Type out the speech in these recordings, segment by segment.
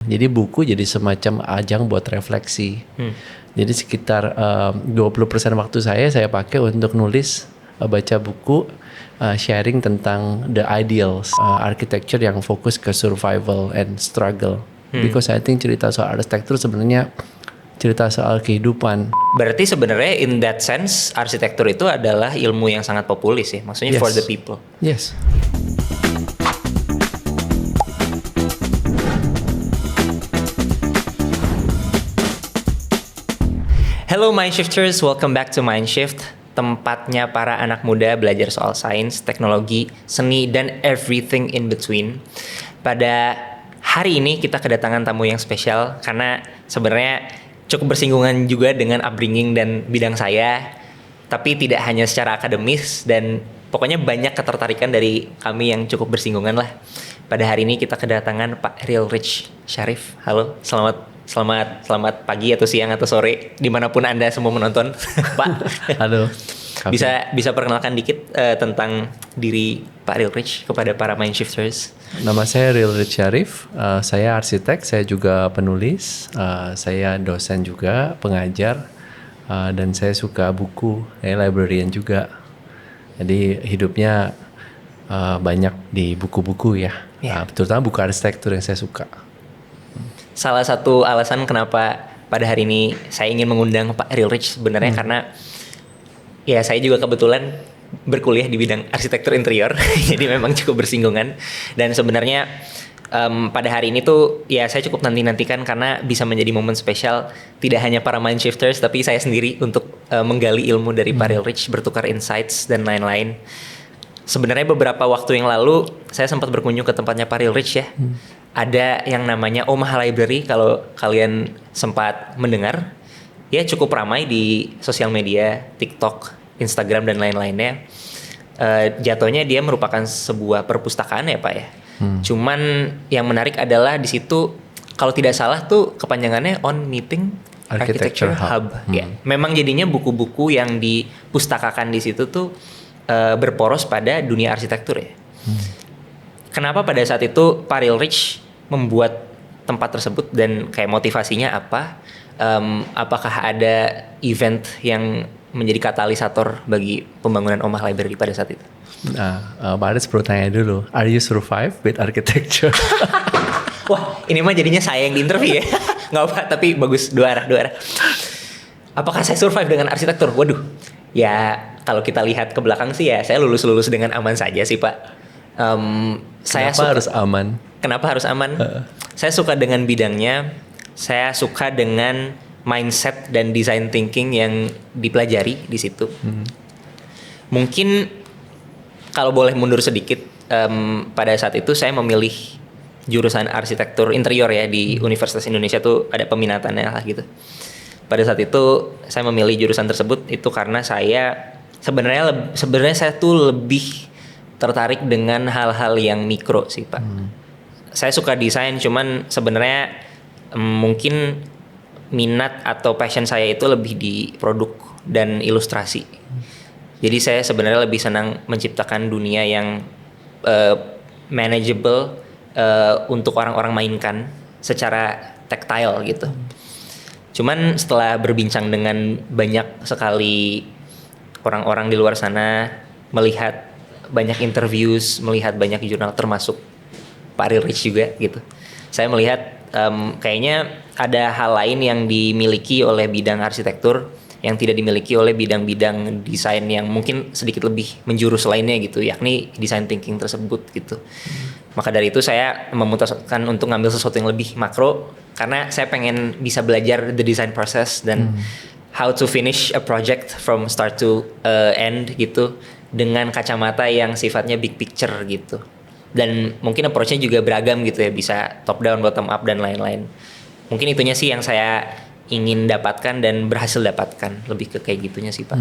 Jadi buku jadi semacam ajang buat refleksi. Jadi sekitar 20% waktu saya pakai untuk nulis, baca buku, sharing tentang the ideals, architecture yang fokus ke survival and struggle. Because I think cerita soal arsitektur sebenarnya cerita soal kehidupan. Berarti sebenarnya in that sense arsitektur itu adalah ilmu yang sangat populis ya, maksudnya Yes. for the people. Yes. Hello Mindshifters, welcome back to Mindshift, tempatnya para anak muda belajar soal sains, teknologi, seni, dan everything in between. Pada hari ini kita kedatangan tamu yang spesial karena sebenarnya cukup bersinggungan juga dengan upbringing dan bidang saya, tapi tidak hanya secara akademis dan pokoknya banyak ketertarikan dari kami yang cukup bersinggungan lah. Pada hari ini kita kedatangan Pak Rilrich Syarif. Halo, selamat pagi atau siang atau sore dimanapun Anda semua menonton. Pak. Halo. Bisa perkenalkan dikit tentang diri Pak Rilrich kepada para Mindshifters. Nama saya Rilrich Syarif, saya arsitek, saya juga penulis, saya dosen juga, pengajar, dan saya suka buku, saya librarian juga. Jadi hidupnya banyak di buku-buku ya, terutama buku arsitektur yang saya suka. Salah satu alasan kenapa pada hari ini saya ingin mengundang Pak Rilrich sebenarnya karena ya saya juga kebetulan berkuliah di bidang arsitektur interior, jadi memang cukup bersinggungan. Dan sebenarnya pada hari ini tuh ya saya cukup nantikan karena bisa menjadi momen spesial tidak hanya para Mindshifters tapi saya sendiri untuk menggali ilmu dari Pak Rilrich, bertukar insights dan lain-lain. Sebenarnya beberapa waktu yang lalu saya sempat berkunjung ke tempatnya Pak Rilrich ya. Ada yang namanya Omaha Library, kalau kalian sempat mendengar. Ya cukup ramai di sosial media, TikTok, Instagram dan lain-lainnya. Jatuhnya dia merupakan sebuah perpustakaan ya Pak ya. Cuman yang menarik adalah di situ kalau tidak salah tuh kepanjangannya On Meeting Architecture Hub. Ya, memang jadinya buku-buku yang dipustakakan di situ tuh berporos pada dunia arsitektur ya. Kenapa pada saat itu Pak Rilrich membuat tempat tersebut dan kayak motivasinya apa? Apakah ada event yang menjadi katalisator bagi pembangunan Omaha Library pada saat itu? Nah, Pak Aris perlu tanya dulu, are you survive with architecture? Wah, ini mah jadinya saya yang diinterview ya. Nggak apa, tapi bagus, dua arah. Apakah saya survive dengan arsitektur? Waduh, ya kalau kita lihat ke belakang sih ya saya lulus dengan aman saja sih Pak. Kenapa harus aman? Saya suka dengan bidangnya. Saya suka dengan mindset dan design thinking yang dipelajari di situ. Mungkin kalau boleh mundur sedikit, pada saat itu saya memilih jurusan arsitektur interior ya di Universitas Indonesia tuh ada peminatannya lah gitu. Pada saat itu saya memilih jurusan tersebut itu karena saya sebenarnya saya tuh lebih tertarik dengan hal-hal yang mikro sih Pak. Saya suka desain, cuman sebenarnya mungkin minat atau passion saya itu lebih di produk dan ilustrasi. Jadi saya sebenarnya lebih senang menciptakan dunia yang manageable untuk orang-orang mainkan secara tactile gitu. Cuman setelah berbincang dengan banyak sekali orang-orang di luar sana, melihat banyak interviews, melihat banyak jurnal termasuk Pak Rilrich juga gitu. Saya melihat kayaknya ada hal lain yang dimiliki oleh bidang arsitektur yang tidak dimiliki oleh bidang-bidang desain yang mungkin sedikit lebih menjurus lainnya gitu, yakni design thinking tersebut gitu. Maka dari itu saya memutuskan untuk ngambil sesuatu yang lebih makro karena saya pengen bisa belajar the design process dan how to finish a project from start to end gitu dengan kacamata yang sifatnya big picture gitu. Dan mungkin approach-nya juga beragam gitu ya, bisa top down, bottom up dan lain-lain. Mungkin itunya sih yang saya ingin dapatkan dan berhasil dapatkan, lebih ke kayak gitunya sih Pak.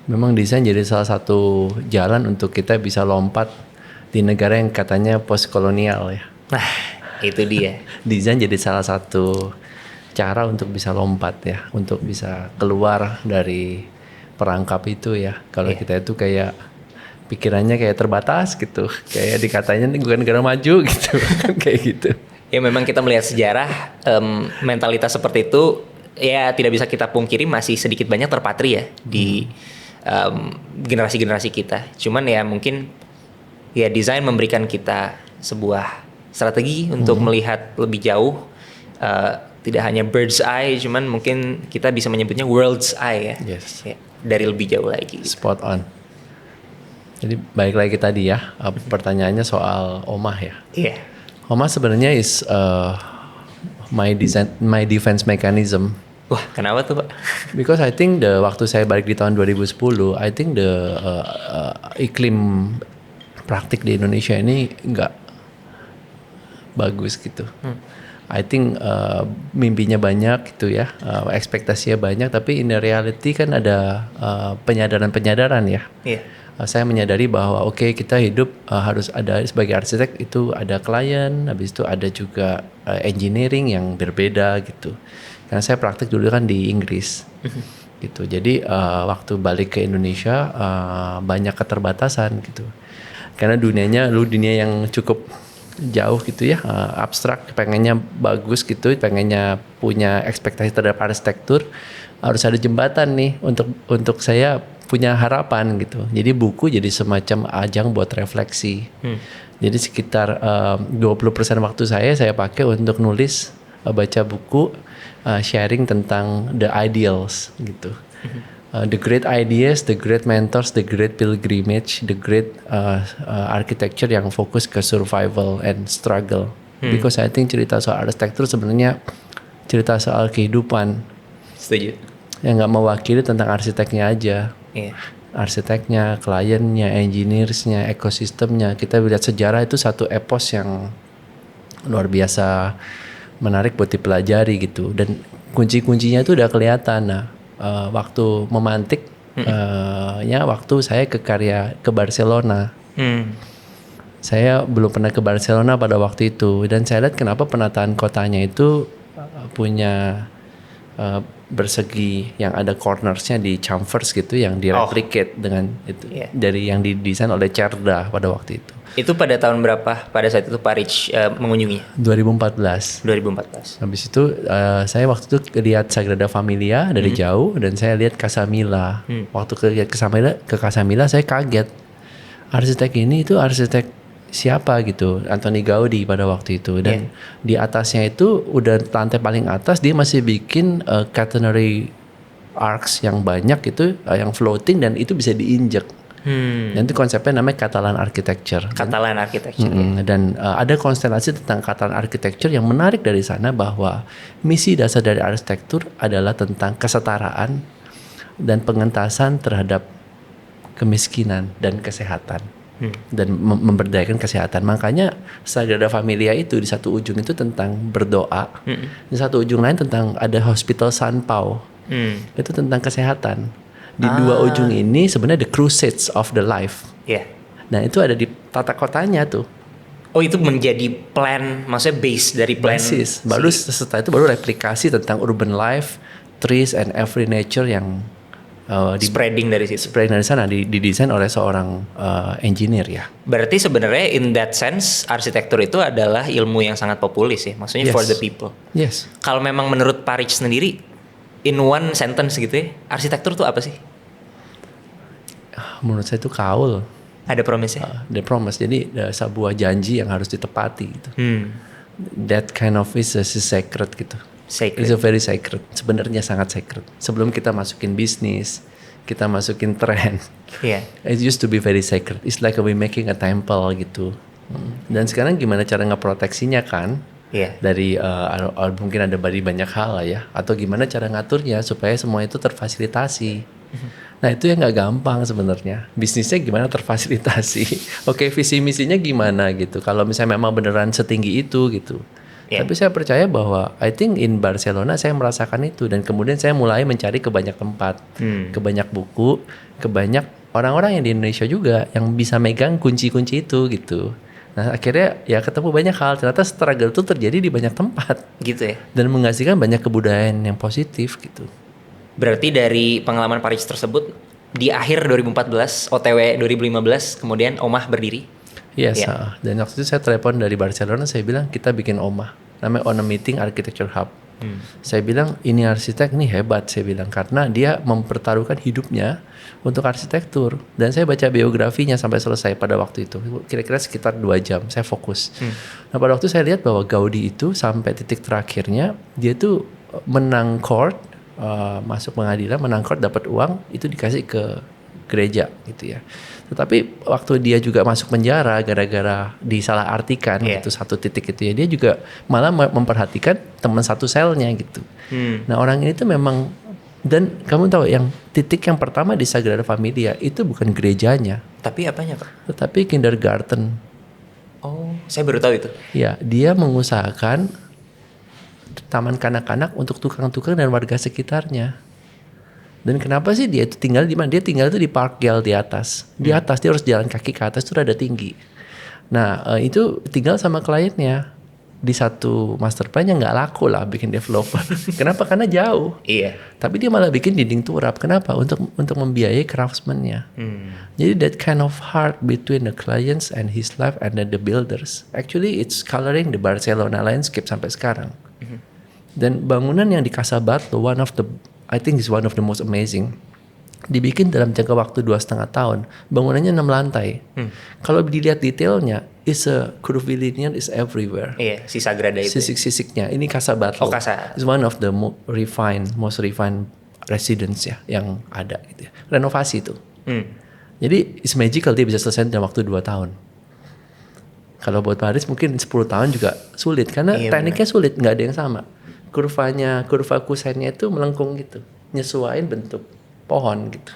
Memang desain jadi salah satu jalan untuk kita bisa lompat di negara yang katanya post kolonial ya. Nah, itu dia. Desain jadi salah satu cara untuk bisa lompat ya, untuk bisa keluar dari perangkap itu ya. Kalau kita itu kayak pikirannya kayak terbatas gitu, kayak dikatanya ini bukan negara maju gitu, kayak gitu. Ya memang kita melihat sejarah, mentalitas seperti itu ya tidak bisa kita pungkiri masih sedikit banyak terpatri ya di generasi-generasi kita. Cuman ya mungkin ya desain memberikan kita sebuah strategi untuk melihat lebih jauh, tidak hanya bird's eye, cuman mungkin kita bisa menyebutnya world's eye ya. Yes. Ya, dari lebih jauh lagi. Spot on. Jadi balik lagi tadi ya, pertanyaannya soal Omah ya. Iya. Omah sebenarnya is my defense mechanism. Wah, kenapa tuh Pak? Because I think waktu saya balik di tahun 2010, I think iklim praktik di Indonesia ini nggak bagus gitu. I think mimpinya banyak gitu ya, ekspektasinya banyak, tapi in the reality kan ada penyadaran ya. Iya. Saya menyadari bahwa oke, kita hidup harus ada sebagai arsitek itu ada klien, habis itu ada juga engineering yang berbeda gitu. Karena saya praktik dulu kan di Inggris gitu. Jadi waktu balik ke Indonesia banyak keterbatasan gitu. Karena dunianya dunia yang cukup jauh gitu ya, abstrak, pengennya bagus gitu, pengennya punya ekspektasi terhadap arsitektur, harus ada jembatan nih untuk saya punya harapan gitu. Jadi buku jadi semacam ajang buat refleksi. Jadi sekitar 20% waktu saya pakai untuk nulis, baca buku, sharing tentang the ideals gitu. The great ideas, the great mentors, the great pilgrimage, the great architecture yang fokus ke survival and struggle. Because I think cerita soal arsitektur sebenarnya cerita soal kehidupan. Setuju. Yang nggak mewakili tentang arsiteknya aja. Iya. Arsiteknya, kliennya, engineersnya, ekosistemnya. Kita lihat sejarah itu satu epos yang luar biasa menarik buat dipelajari gitu. Dan kunci-kuncinya itu udah kelihatan. Nah, waktu memantik, waktu saya ke Barcelona. Saya belum pernah ke Barcelona pada waktu itu. Dan saya lihat kenapa penataan kotanya itu punya bersegi yang ada cornersnya di chamfers gitu, yang direplicate dengan itu dari yang didesain oleh Cerda pada waktu itu. Itu pada tahun berapa pada saat itu Pak Rich mengunjungi? 2014. Habis itu saya waktu itu lihat Sagrada Familia dari jauh dan saya lihat Casa Mila. Waktu lihat ke Casa Mila saya kaget. Arsitek ini itu arsitek siapa gitu, Antoni Gaudi pada waktu itu, dan di atasnya itu udah lantai paling atas dia masih bikin catenary arcs yang banyak itu, yang floating dan itu bisa diinjek. Dan itu konsepnya namanya Catalan Architecture. Catalan Architecture. Dan ada konstelasi tentang Catalan Architecture yang menarik dari sana, bahwa misi dasar dari arsitektur adalah tentang kesetaraan dan pengentasan terhadap kemiskinan dan kesehatan. Dan memberdayakan kesehatan. Makanya Sagrada Familia itu di satu ujung itu tentang berdoa, di satu ujung lain tentang ada Hospital San Pau, itu tentang kesehatan. Di dua ujung ini sebenarnya the crusades of the life. Nah itu ada di tata kotanya tuh. Oh, itu menjadi plan, maksudnya base dari plan. Basis. Baru setelah itu baru replikasi tentang urban life, trees and every nature yang spreading dari situ. Spreading dari sana, didesain oleh seorang engineer ya. Berarti sebenarnya in that sense arsitektur itu adalah ilmu yang sangat populis ya, maksudnya for the people. Yes. Kalau memang menurut Pak Rich sendiri, in one sentence gitu ya, arsitektur itu apa sih? Menurut saya itu kaul. Ada promise-nya? The promise, jadi sebuah janji yang harus ditepati gitu. That kind of is sacred gitu. Sacred. It's a very sacred. Sebenarnya sangat sacred. Sebelum kita masukin bisnis, kita masukin tren. It used to be very sacred. It's like we making a temple gitu. Dan sekarang gimana cara ngeproteksinya kan? Dari mungkin ada banyak hal lah ya. Atau gimana cara ngaturnya supaya semua itu terfasilitasi. Nah itu yang nggak gampang sebenarnya. Bisnisnya gimana terfasilitasi? Oke, visi misinya gimana gitu. Kalau misalnya memang beneran setinggi itu gitu. Tapi saya percaya bahwa I think in Barcelona saya merasakan itu, dan kemudian saya mulai mencari ke banyak tempat, ke banyak buku, ke banyak orang-orang yang di Indonesia juga yang bisa megang kunci-kunci itu gitu. Nah akhirnya ya ketemu banyak hal, ternyata struggle itu terjadi di banyak tempat gitu ya, dan menghasilkan banyak kebudayaan yang positif gitu. Berarti dari pengalaman Pak Rich tersebut di akhir 2014 OTW 2015 kemudian Omah berdiri. Yes, dan waktu itu saya telepon dari Barcelona, saya bilang kita bikin Omah. namanya On a Meeting Architecture Hub. Saya bilang ini arsitek nih hebat, saya bilang, karena dia mempertaruhkan hidupnya untuk arsitektur. Dan saya baca biografinya sampai selesai pada waktu itu, kira-kira sekitar 2 jam saya fokus. Nah pada waktu saya lihat bahwa Gaudi itu sampai titik terakhirnya dia tuh menang court, masuk pengadilan, menang court, dapat uang, itu dikasih ke gereja gitu ya. Tetapi waktu dia juga masuk penjara gara-gara disalahartikan gitu satu titik itu ya, dia juga malah memperhatikan teman satu selnya gitu. Nah orang ini tuh memang, dan kamu tahu yang titik yang pertama di Sagrada Familia itu bukan gerejanya, Tapi apanya Pak? tetapi kindergarten. Oh, saya baru tahu itu. Ya, dia mengusahakan taman kanak-kanak untuk tukang-tukang dan warga sekitarnya. Dan kenapa sih dia itu tinggal di mana? Dia tinggal itu di Parkdale di atas. Di atas dia harus jalan kaki ke atas, itu rada tinggi. Nah itu tinggal sama kliennya di satu master plan yang nggak laku lah bikin developer. Kenapa? Karena jauh. Iya. Tapi dia malah bikin dinding turap. Kenapa? Untuk membiayai craftsman-nya. Jadi that kind of heart between the clients and his life and then the builders. Actually it's coloring the Barcelona landscape sampai sekarang. Dan bangunan yang di Casa Batlló, I think is one of the most amazing. Dibikin dalam jangka waktu 2,5 tahun. Bangunannya 6 lantai. Kalau dilihat detailnya, is a curvilinear is everywhere. Iya, si Sagrada itu. Sisik-sisiknya. Ini Casa Batlló. Oh, Casa. Is one of the most refined residence ya yang ada gitu ya. Renovasi itu. Jadi it's magical, dia bisa selesai dalam waktu 2 tahun. Kalau buat Paris mungkin 10 tahun juga sulit karena tekniknya sulit, nggak ada yang sama. Kurva kusennya itu melengkung gitu, nyesuaiin bentuk pohon gitu.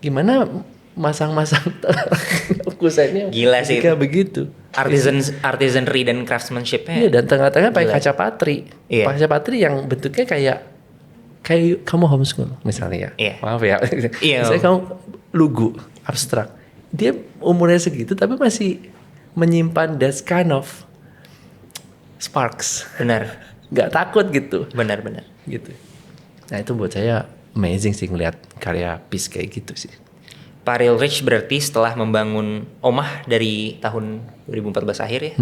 Gimana masang-masang kusennya? Gila sih. Kayak begitu. Artisanry dan craftsmanship-nya. Iya, dan tengah-tengah pakai kaca patri. Iya. Kaca patri yang bentuknya kayak kamu homeschool misalnya ya. Iya. Maaf ya. Iya. Misalnya kamu lugu, abstrak. Dia umurnya segitu tapi masih menyimpan that kind of sparks. Benar. Nggak takut gitu. Benar-benar. Gitu. Nah itu buat saya amazing sih ngeliat karya piece kayak gitu sih. Pak Real Rich berarti setelah membangun Omah dari tahun 2014 akhir ya.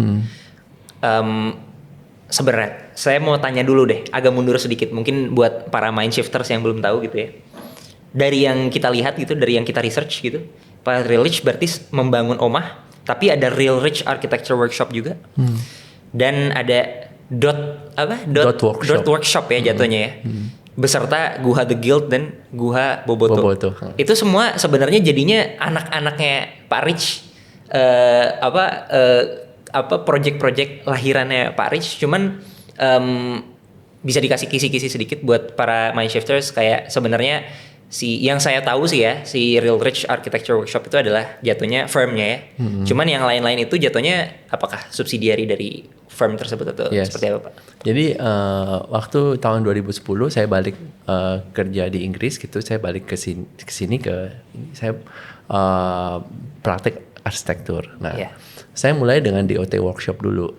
Sebenarnya saya mau tanya dulu deh, agak mundur sedikit mungkin buat para mind shifters yang belum tahu gitu ya. Dari yang kita lihat gitu, dari yang kita research gitu, Pak Real Rich berarti membangun Omah, tapi ada Real Rich Architecture Workshop juga. Dan ada Dot Workshop ya jatuhnya ya. Beserta Guha The Guild dan Guha Boboto. Itu semua sebenarnya jadinya anak-anaknya Pak Rich, project-project lahirannya Pak Rich. Cuman bisa dikasih kisi-kisi sedikit buat para mindshifters, kayak sebenarnya yang saya tahu sih ya, si Real Rich Architecture Workshop itu adalah jatuhnya firmnya ya. Cuman yang lain-lain itu jatuhnya apakah subsidiary dari firm tersebut atau seperti apa Pak? Jadi waktu tahun 2010 saya balik kerja di Inggris gitu, saya balik ke sini saya praktek arsitektur. Nah, saya mulai dengan DOT Workshop dulu.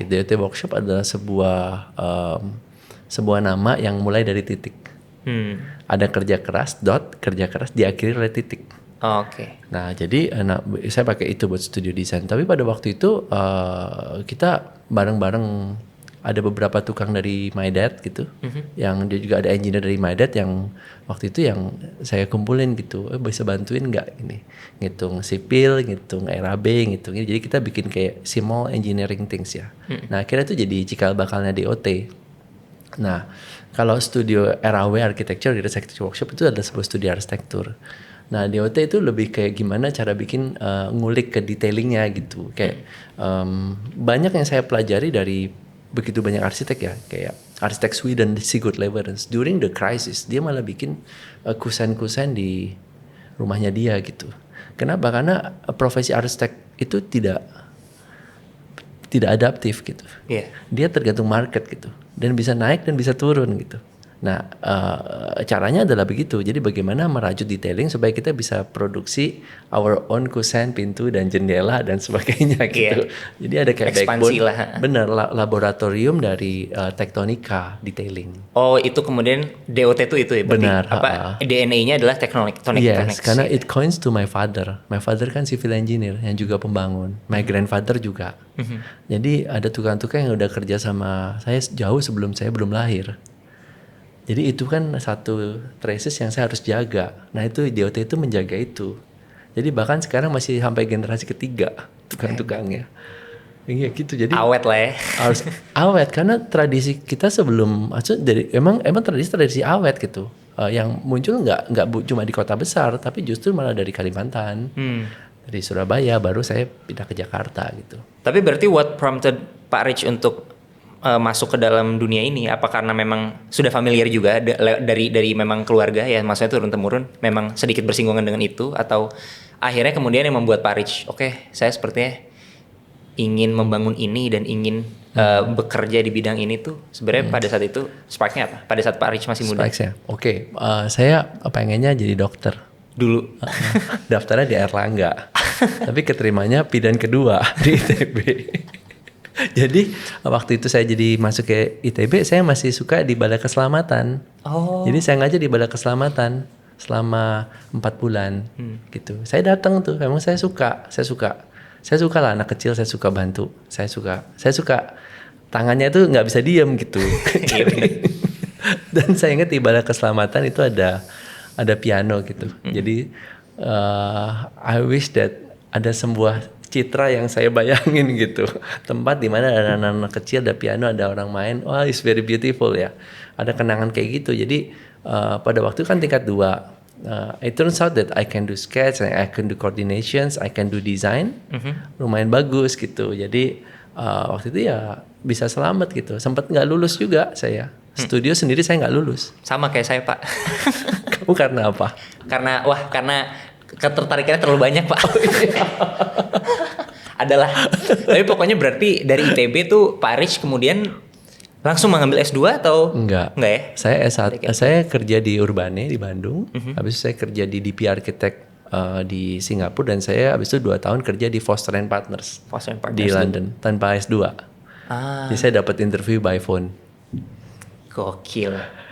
DOT Workshop adalah sebuah nama yang mulai dari titik. Ada kerja keras diakhiri oleh titik. Nah jadi saya pakai itu buat studio desain. Tapi pada waktu itu kita bareng-bareng, ada beberapa tukang dari My Dad gitu, yang dia juga ada engineer dari My Dad yang waktu itu yang saya kumpulin gitu, bisa bantuin nggak ini ngitung sipil, ngitung RAB, ngitung ini. Jadi kita bikin kayak small engineering things ya. Nah akhirnya itu jadi cikal bakalnya DOT. Nah kalau studio RAW Architecture Workshop itu adalah sebuah studio arsitektur. Nah DOT itu lebih kayak gimana cara bikin ngulik ke detailingnya gitu. Kayak banyak yang saya pelajari dari begitu banyak arsitek ya. Kayak arsitek Sweden, Sigurd Lewerens. During the crisis dia malah bikin kusen-kusen di rumahnya dia gitu. Kenapa? Karena profesi arsitek itu tidak adaptif gitu. Dia tergantung market gitu. Dan bisa naik dan bisa turun gitu. Nah, caranya adalah begitu. Jadi bagaimana merajut detailing supaya kita bisa produksi our own kusen, pintu dan jendela dan sebagainya gitu. Jadi ada kayak Ekspansi backbone, lah. benar laboratorium dari tektonika detailing. Oh, itu kemudian DOT itu ya berarti Benar, apa DNA-nya adalah tektonik. Yes, karena it coins to my father. My father kan civil engineer yang juga pembangun. My grandfather juga. Jadi ada tukang-tukang yang udah kerja sama saya jauh sebelum saya belum lahir. Jadi itu kan satu traces yang saya harus jaga. Nah itu DOT itu menjaga itu. Jadi bahkan sekarang masih sampai generasi ketiga tukang-tukangnya. Iya gitu. Jadi Awet lah ya. harus awet karena tradisi kita sebelum dari emang tradisi awet gitu. Yang muncul nggak cuma di kota besar tapi justru malah dari Kalimantan. Dari Surabaya baru saya pindah ke Jakarta gitu. Tapi berarti what prompted Pak Rich untuk masuk ke dalam dunia ini? Apa karena memang sudah familiar juga dari memang keluarga ya, maksudnya turun temurun memang sedikit bersinggungan dengan itu, atau akhirnya kemudian yang membuat Pak Rich, oke, saya sepertinya ingin membangun ini dan ingin bekerja di bidang ini tuh sebenarnya pada saat itu sparknya apa? Pada saat Pak Rich masih muda? Sparks-nya. Oke, saya pengennya jadi dokter. Dulu. Daftarnya di Erlangga. Tapi keterimanya pilihan kedua di ITB. Jadi waktu itu saya jadi masuk ke ITB, saya masih suka di Balai Keselamatan. Oh. Jadi saya ngajar di Balai Keselamatan selama 4 bulan gitu. Saya datang tuh, memang saya suka lah anak kecil, saya suka bantu, saya suka tangannya itu nggak bisa diem gitu. Dan saya ingat di Balai Keselamatan itu ada piano gitu. Jadi I wish that ada sebuah citra yang saya bayangin gitu, tempat di mana ada anak-anak kecil, ada piano, ada orang main, wah it's very beautiful ya, ada kenangan kayak gitu. Jadi pada waktu kan tingkat 2, it turns out that I can do sketch, I can do coordinations, I can do design, lumayan bagus gitu. Jadi waktu itu ya bisa selamat gitu, sempat nggak lulus juga saya, studio sendiri saya nggak lulus. Sama kayak saya Pak. Kamu karena apa? Karena ketertarikannya terlalu banyak Pak. Adalah. Tapi pokoknya berarti dari ITB tuh Pak Rich kemudian langsung mengambil S2 atau? Enggak ya? Saya S1, saya kerja di Urbane di Bandung. Habis itu saya kerja di DP Architect di Singapura, dan saya habis itu 2 tahun kerja di Foster & Partners, di London tanpa S2. Jadi saya dapat interview by phone. Gokil.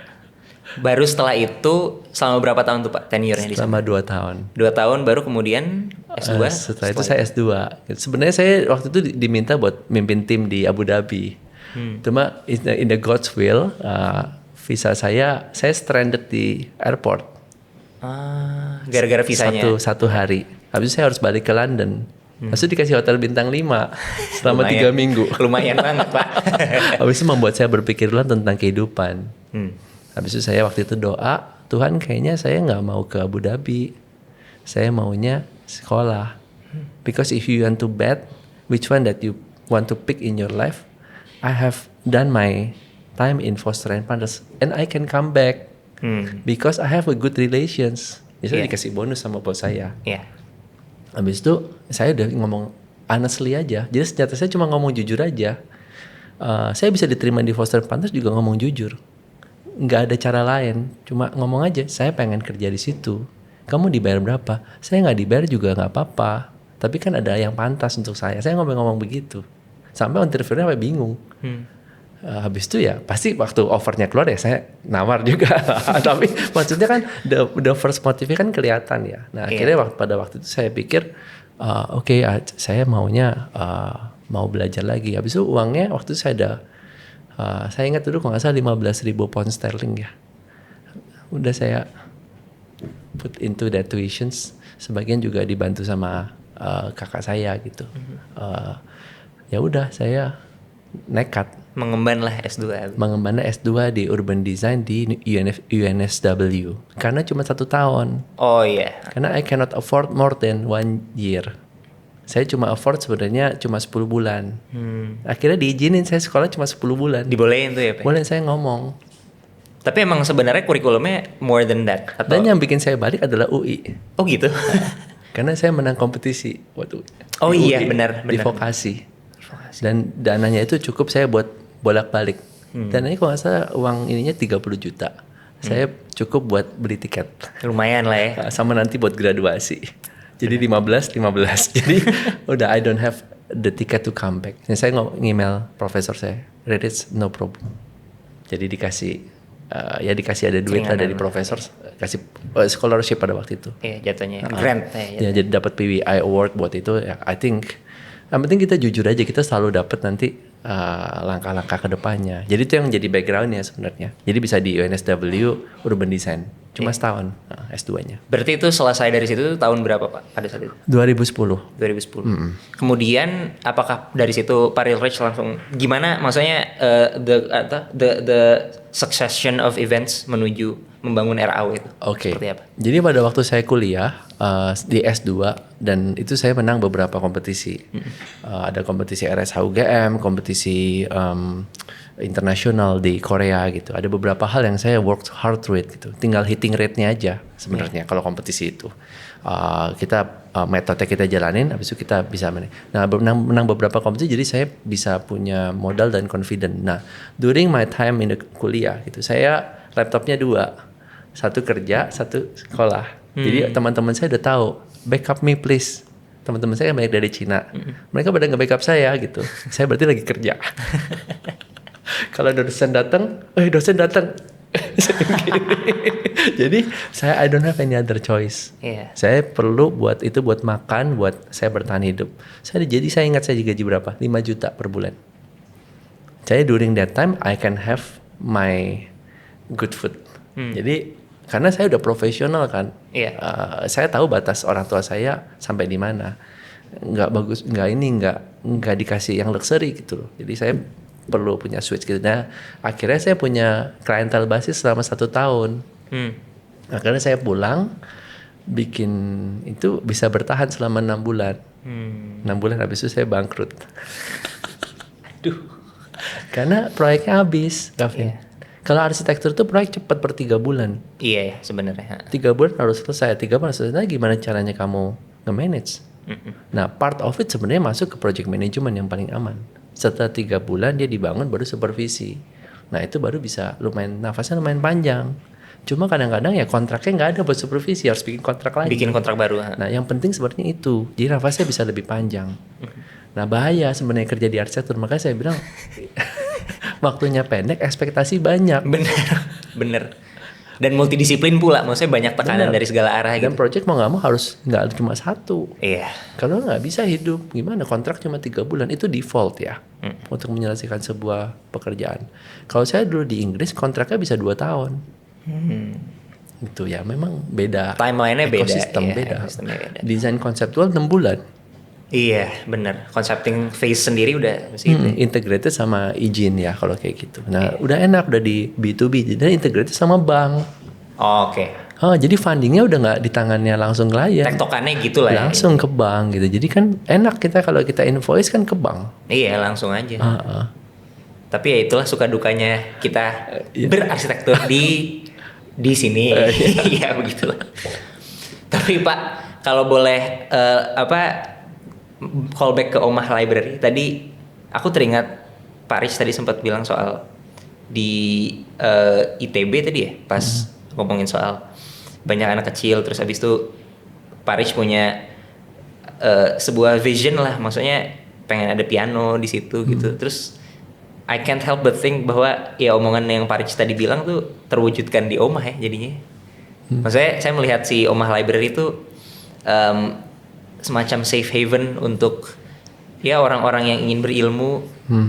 Baru setelah itu selama berapa tahun tuh Pak tenure-nya di sana? Selama 2 tahun. 2 tahun baru kemudian S2. Setelah itu saya S2. Sebenarnya saya waktu itu diminta buat mimpin tim di Abu Dhabi. Cuma in the God's will, visa saya stranded di airport. Gara-gara visanya. Satu hari. Habis itu saya harus balik ke London. Habis itu dikasih hotel bintang 5 selama 3 minggu. Lumayan banget Pak. Habis itu membuat saya berpikir ulang tentang kehidupan. Habis itu saya waktu itu doa, Tuhan kayaknya saya nggak mau ke Abu Dhabi. Saya maunya sekolah. Because if you want to bet, which one that you want to pick in your life, I have done my time in Foster & Partners and I can come back. Because I have a good relations. Jadi dikasih bonus sama bos saya. Habis itu saya udah ngomong honestly aja. Jadi ternyata saya cuma ngomong jujur aja. Saya bisa diterima di Foster & Partners juga ngomong jujur. Nggak ada cara lain, cuma ngomong aja, saya pengen kerja di situ. Kamu dibayar berapa? Saya nggak dibayar juga nggak apa-apa. Tapi kan ada yang pantas untuk saya. Saya ngomong begitu. Sampai interviewnya sampai bingung. Habis itu ya pasti waktu offernya keluar ya saya nawar juga. Tapi maksudnya kan the first motive kan kelihatan ya. Nah akhirnya pada waktu itu saya pikir oke, saya maunya mau belajar lagi. Habis itu uangnya waktu itu saya ingat dulu kalau nggak salah 15.000 pound sterling ya. Udah saya put into that tuitions. Sebagian juga dibantu sama kakak saya gitu. Ya udah saya nekat. Mengemban lah S2. Mengemban S2 di Urban Design di UNSW. Karena cuma 1 tahun. Oh iya. Karena I cannot afford more than 1 year. Saya cuma afford sebenarnya cuma 10 bulan. Akhirnya diizinin saya sekolah cuma 10 bulan. Dibolehin tuh ya Pak? Boleh, saya ngomong. Tapi emang sebenarnya kurikulumnya more than that? Atau? Dan yang bikin saya balik adalah UI. Oh gitu? Karena saya menang kompetisi waktu iya UI, benar. di vokasi. Dan dananya itu cukup saya buat bolak-balik. Dan ini kalau nggak salah uang ininya 30 juta. Saya cukup buat beli tiket. Lumayan lah ya. Sama nanti buat graduasi. Jadi 15. Jadi udah I don't have the ticket to come back. Dan saya nge-email profesor saya, Rich, no problem. Jadi dikasih dikasih ada duit lah dari profesor, kasih scholarship pada waktu itu. Iya, jatuhnya grant. Ya, jadi dapat PWI award buat itu. Ya, I think yang penting kita jujur aja, kita selalu dapat nanti langkah-langkah ke depannya. Jadi itu yang jadi backgroundnya sebenarnya. Jadi bisa di UNSW urban design. Cuma setahun S2-nya. Berarti itu selesai dari situ tahun berapa Pak pada saat itu? 2010. 2010. Kemudian apakah dari situ Pak Real Rich langsung gimana? Maksudnya the succession of events menuju membangun RAU itu. Oke. Seperti apa? Jadi pada waktu saya kuliah di S2 dan itu saya menang beberapa kompetisi. Ada kompetisi RSHUGM, kompetisi internasional di Korea gitu. Ada beberapa hal yang saya worked hard with gitu. Tinggal hitting rate-nya aja sebenarnya kalau kompetisi itu. Metode kita jalanin, habis itu kita bisa menang. Nah, menang beberapa kompetisi, jadi saya bisa punya modal dan confident. Nah, during my time in the kuliah gitu, saya laptopnya 2. Satu kerja, satu sekolah. Jadi teman-teman saya udah tahu, backup me please. Teman-teman saya kan banyak dari Cina. Mereka pada nge-backup saya gitu. Saya berarti lagi kerja. Kalau dosen datang, dosen datang. Jadi saya I don't have any other choice. Yeah. Saya perlu buat itu buat makan, buat saya bertahan hidup. Saya ingat saya gaji berapa? 5 juta per bulan. Saya during that time I can have my good food. Jadi karena saya udah profesional kan, saya tahu batas orang tua saya sampai di mana. Nggak bagus, nggak dikasih yang luxury gitu loh. Jadi saya perlu punya switch gitu. Nah, akhirnya saya punya klientel basis selama 1 tahun. Akhirnya saya pulang, bikin itu bisa bertahan selama 6 bulan. 6 bulan habis itu saya bangkrut. Aduh. Karena proyeknya habis, Gavin. Kalau arsitektur itu proyek cepat per 3 bulan. Iya sebenarnya. 3 bulan harus selesai. 3 bulan selesai. Nah, gimana caranya kamu nge-manage? Nah, part of it sebenarnya masuk ke project management yang paling aman. Setelah 3 bulan dia dibangun baru supervisi. Nah, itu baru bisa nafasnya lumayan panjang. Cuma kadang-kadang ya kontraknya nggak ada buat supervisi, harus bikin kontrak lagi. Bikin kontrak baru. Nah, yang penting sebenarnya itu. Jadi nafasnya bisa lebih panjang. Nah, bahaya sebenarnya kerja di arsitektur. Makanya saya bilang waktunya pendek, ekspektasi banyak. Bener. Dan multidisiplin pula, maksudnya banyak tekanan dari segala arah gitu. Dan project mau nggak mau harus nggak cuma satu. Iya. Kalau nggak bisa hidup, gimana? Kontrak cuma 3 bulan, itu default ya untuk menyelesaikan sebuah pekerjaan. Kalau saya dulu di Inggris, kontraknya bisa 2 tahun. Gitu ya, memang beda. Timeline-nya beda. Ekosistem iya, beda. ekosistemnya beda. Desain konseptual 6 bulan. Iya, bener. Concepting phase sendiri udah mesti gitu. Integrated sama izin ya kalau kayak gitu. Nah, udah enak, udah di B2B, jadi integrated sama bank. Oh, oke. Jadi fundingnya udah nggak di tangannya langsung klien. Tektokannya gitu lah. Langsung ke bank gitu. Jadi kan enak kita kalau kita invoice kan ke bank. Iya, langsung aja. Tapi ya itulah suka dukanya kita berarsitektur di sini. Iya begitulah. Tapi Pak, kalau boleh callback ke Omah Library tadi, aku teringat Pak Rich tadi sempat bilang soal di ITB tadi ya, pas ngomongin soal banyak anak kecil, terus habis itu Pak Rich punya sebuah vision lah, maksudnya pengen ada piano di situ gitu. Terus I can't help but think bahwa ya omongan yang Pak Rich tadi bilang tuh terwujudkan di Omah ya jadinya. Maksudnya saya melihat si Omah Library itu semacam safe haven untuk ya orang-orang yang ingin berilmu.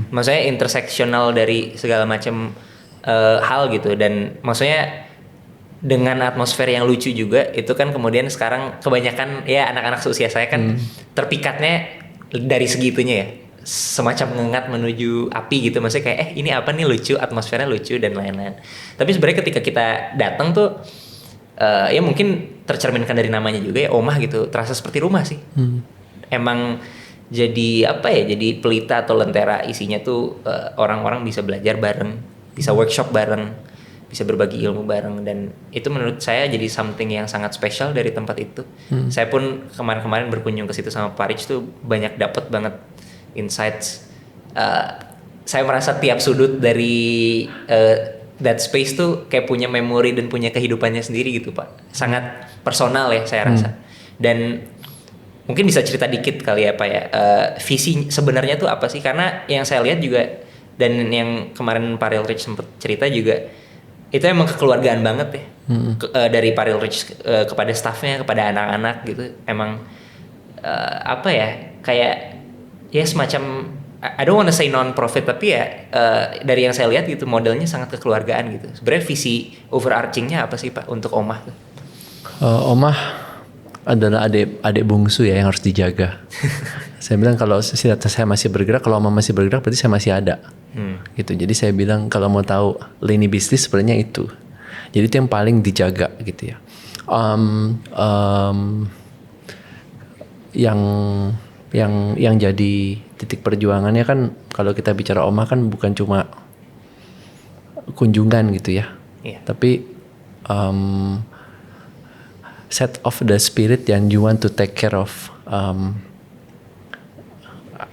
Maksudnya interseksional dari segala macam hal gitu, dan maksudnya dengan atmosfer yang lucu juga. Itu kan kemudian sekarang kebanyakan ya anak-anak seusia saya kan terpikatnya dari segitunya ya, semacam ngengat menuju api gitu. Maksudnya kayak ini apa nih, lucu, atmosfernya lucu dan lain-lain. Tapi sebenarnya ketika kita datang tuh ya mungkin tercerminkan dari namanya juga ya, Omah gitu, terasa seperti rumah sih. Emang jadi apa ya, jadi pelita atau lentera, isinya tuh orang-orang bisa belajar bareng, bisa workshop bareng, bisa berbagi ilmu bareng, dan itu menurut saya jadi something yang sangat spesial dari tempat itu. Saya pun kemarin-kemarin berkunjung ke situ sama Pak Rich tuh banyak dapet banget insights saya merasa tiap sudut dari that space tuh kayak punya memori dan punya kehidupannya sendiri gitu Pak. Sangat personal ya saya rasa. Dan mungkin bisa cerita dikit kali ya Pak ya, visi sebenarnya tuh apa sih? Karena yang saya lihat juga, dan yang kemarin Pak Real Rich sempet cerita juga, itu emang kekeluargaan banget ya. Dari Pak Real Rich kepada staffnya, kepada anak-anak gitu. Emang apa ya, kayak ya semacam, I don't wanna say non-profit, tapi ya dari yang saya lihat gitu modelnya sangat kekeluargaan gitu. Sebenarnya visi overarchingnya apa sih Pak untuk Omah tuh? Omah adalah adik bungsu ya yang harus dijaga. Saya bilang kalau saya masih bergerak, kalau Omah masih bergerak berarti saya masih ada. Gitu. Jadi saya bilang kalau mau tahu lini bisnis sebenarnya itu. Jadi itu yang paling dijaga gitu ya. Yang jadi titik perjuangannya kan kalau kita bicara Omah kan bukan cuma kunjungan gitu ya. Tapi set of the spirit yang you want to take care of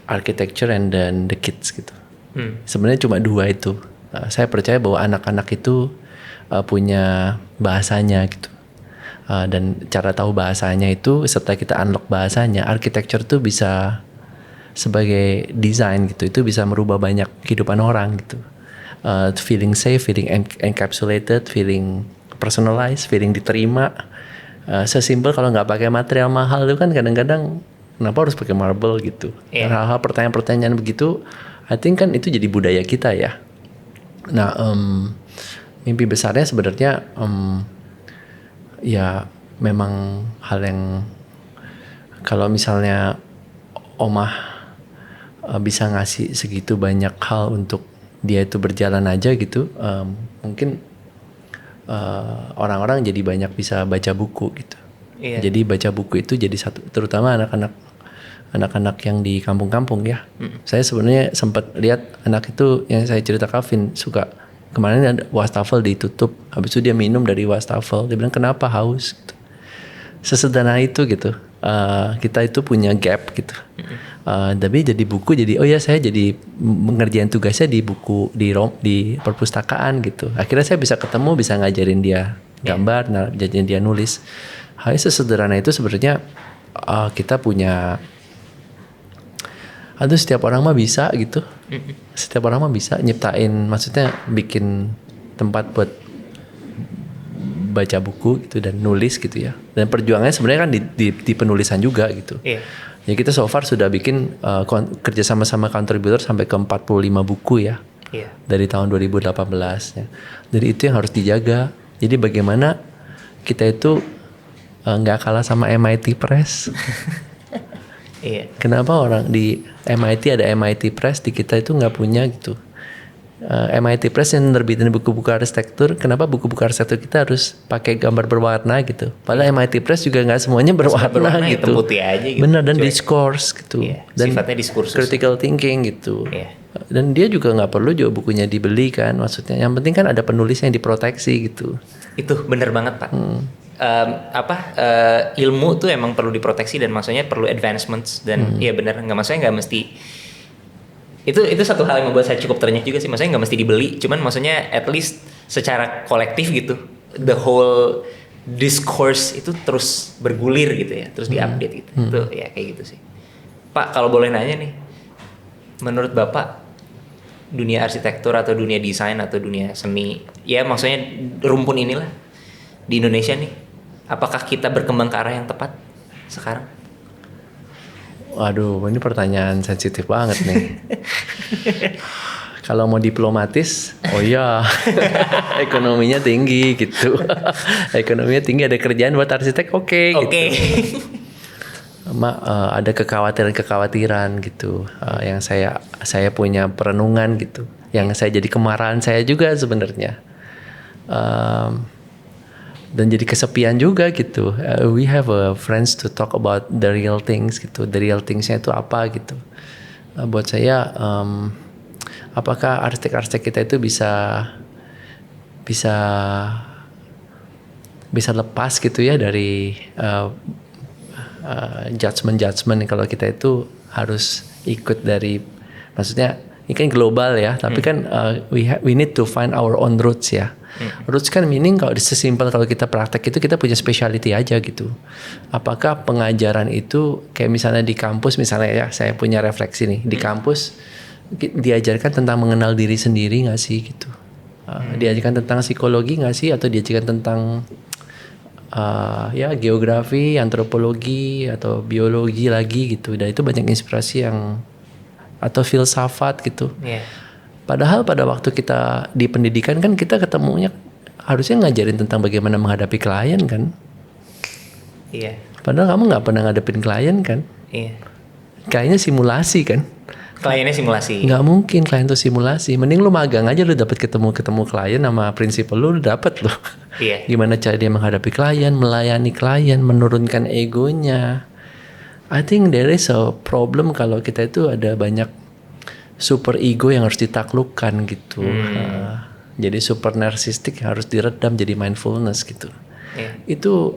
architecture and then the kids gitu. Sebenarnya cuma dua itu. Saya percaya bahwa anak-anak itu punya bahasanya gitu. Dan cara tahu bahasanya itu setelah kita unlock bahasanya, architecture tuh bisa sebagai desain gitu, itu bisa merubah banyak kehidupan orang gitu. Feeling safe, feeling encapsulated, feeling personalized, feeling diterima. Sesimpel kalau nggak pakai material mahal itu kan kadang-kadang kenapa harus pakai marble gitu. Hal-hal pertanyaan-pertanyaan begitu, I think kan itu jadi budaya kita ya. Nah, mimpi besarnya sebenarnya ya memang hal yang kalau misalnya Omah bisa ngasih segitu banyak hal untuk dia itu berjalan aja gitu, mungkin orang-orang jadi banyak bisa baca buku gitu. Jadi baca buku itu jadi satu, terutama anak-anak yang di kampung-kampung ya. Saya sebenarnya sempat lihat anak itu yang saya cerita Kevin suka, kemarin ada wastafel ditutup, habis itu dia minum dari wastafel, dia bilang kenapa haus gitu. Sesederhana itu gitu. Kita itu punya gap gitu. Tapi jadi buku, jadi oh ya saya jadi mengerjain tugasnya di buku di perpustakaan gitu. Akhirnya saya bisa ketemu, bisa ngajarin dia gambar, ngajarin dia nulis. Hal sesederhana itu sebenarnya kita punya. Aduh setiap orang mah bisa gitu. Setiap orang mah bisa nyiptain, maksudnya bikin tempat buat baca buku gitu dan nulis gitu ya. Dan perjuangannya sebenarnya kan di penulisan juga gitu. Ya kita so far sudah bikin kerja sama contributor sampai ke 45 buku ya. Dari tahun 2018 ya. Jadi itu yang harus dijaga. Jadi bagaimana kita itu nggak kalah sama MIT Press. Kenapa orang di MIT ada MIT Press, di kita itu nggak punya gitu. MIT Press yang nerbitin buku-buku arsitektur, kenapa buku-buku arsitektur kita harus pakai gambar berwarna gitu? Padahal MIT Press juga nggak semuanya berwarna gitu. Putih aja gitu. Benar, dan discourse gitu. Dan sifatnya diskursus. Critical thinking gitu. Dan dia juga nggak perlu juga bukunya dibeli kan, maksudnya. Yang penting kan ada penulis yang diproteksi gitu. Itu benar banget Pak. Ilmu tuh emang perlu diproteksi dan maksudnya perlu advancements dan ya benar, maksudnya nggak mesti. Itu satu hal yang membuat saya cukup terenyuh juga sih, maksudnya nggak mesti dibeli, cuman maksudnya at least secara kolektif gitu, the whole discourse itu terus bergulir gitu ya, terus diupdate gitu. Itu ya kayak gitu sih. Pak, kalau boleh nanya nih, menurut Bapak dunia arsitektur atau dunia desain atau dunia seni, ya maksudnya rumpun inilah di Indonesia nih, apakah kita berkembang ke arah yang tepat sekarang? Waduh, ini pertanyaan sensitif banget nih. Kalau mau diplomatis, oh iya, ekonominya tinggi gitu. Ekonominya tinggi, ada kerjaan buat arsitek, oke. Gitu. Ada kekhawatiran gitu. Yang saya punya perenungan gitu. Yang saya jadi kemarahan saya juga sebenarnya. Dan jadi kesepian juga gitu. We have friends to talk about the real things gitu. The real thingsnya itu apa gitu. Buat saya, apakah arsitek-arsitek kita itu bisa lepas gitu ya dari judgement kalau kita itu harus ikut dari, maksudnya ini kan global ya, tapi kan we need to find our own roots ya. Roots kan meaning kalau sesimpel kalau kita praktek itu kita punya specialty aja gitu. Apakah pengajaran itu kayak misalnya di kampus misalnya ya, saya punya refleksi nih di kampus diajarkan tentang mengenal diri sendiri nggak sih gitu. Diajarkan tentang psikologi nggak sih atau diajarkan tentang ya geografi, antropologi atau biologi lagi gitu. Dan itu banyak inspirasi yang atau filsafat gitu. Padahal pada waktu kita di pendidikan kan kita ketemunya harusnya ngajarin tentang bagaimana menghadapi klien kan. Padahal kamu nggak pernah ngadepin klien kan. Kliennya simulasi kan. Kliennya simulasi. Nggak mungkin klien itu simulasi. Mending lu magang aja lu dapat ketemu klien sama prinsipal lu dapat loh. Gimana cara dia menghadapi klien, melayani klien, menurunkan egonya. I think there is a problem kalau kita itu ada banyak super ego yang harus ditaklukkan gitu. Jadi super narsistik harus diredam jadi mindfulness gitu. Itu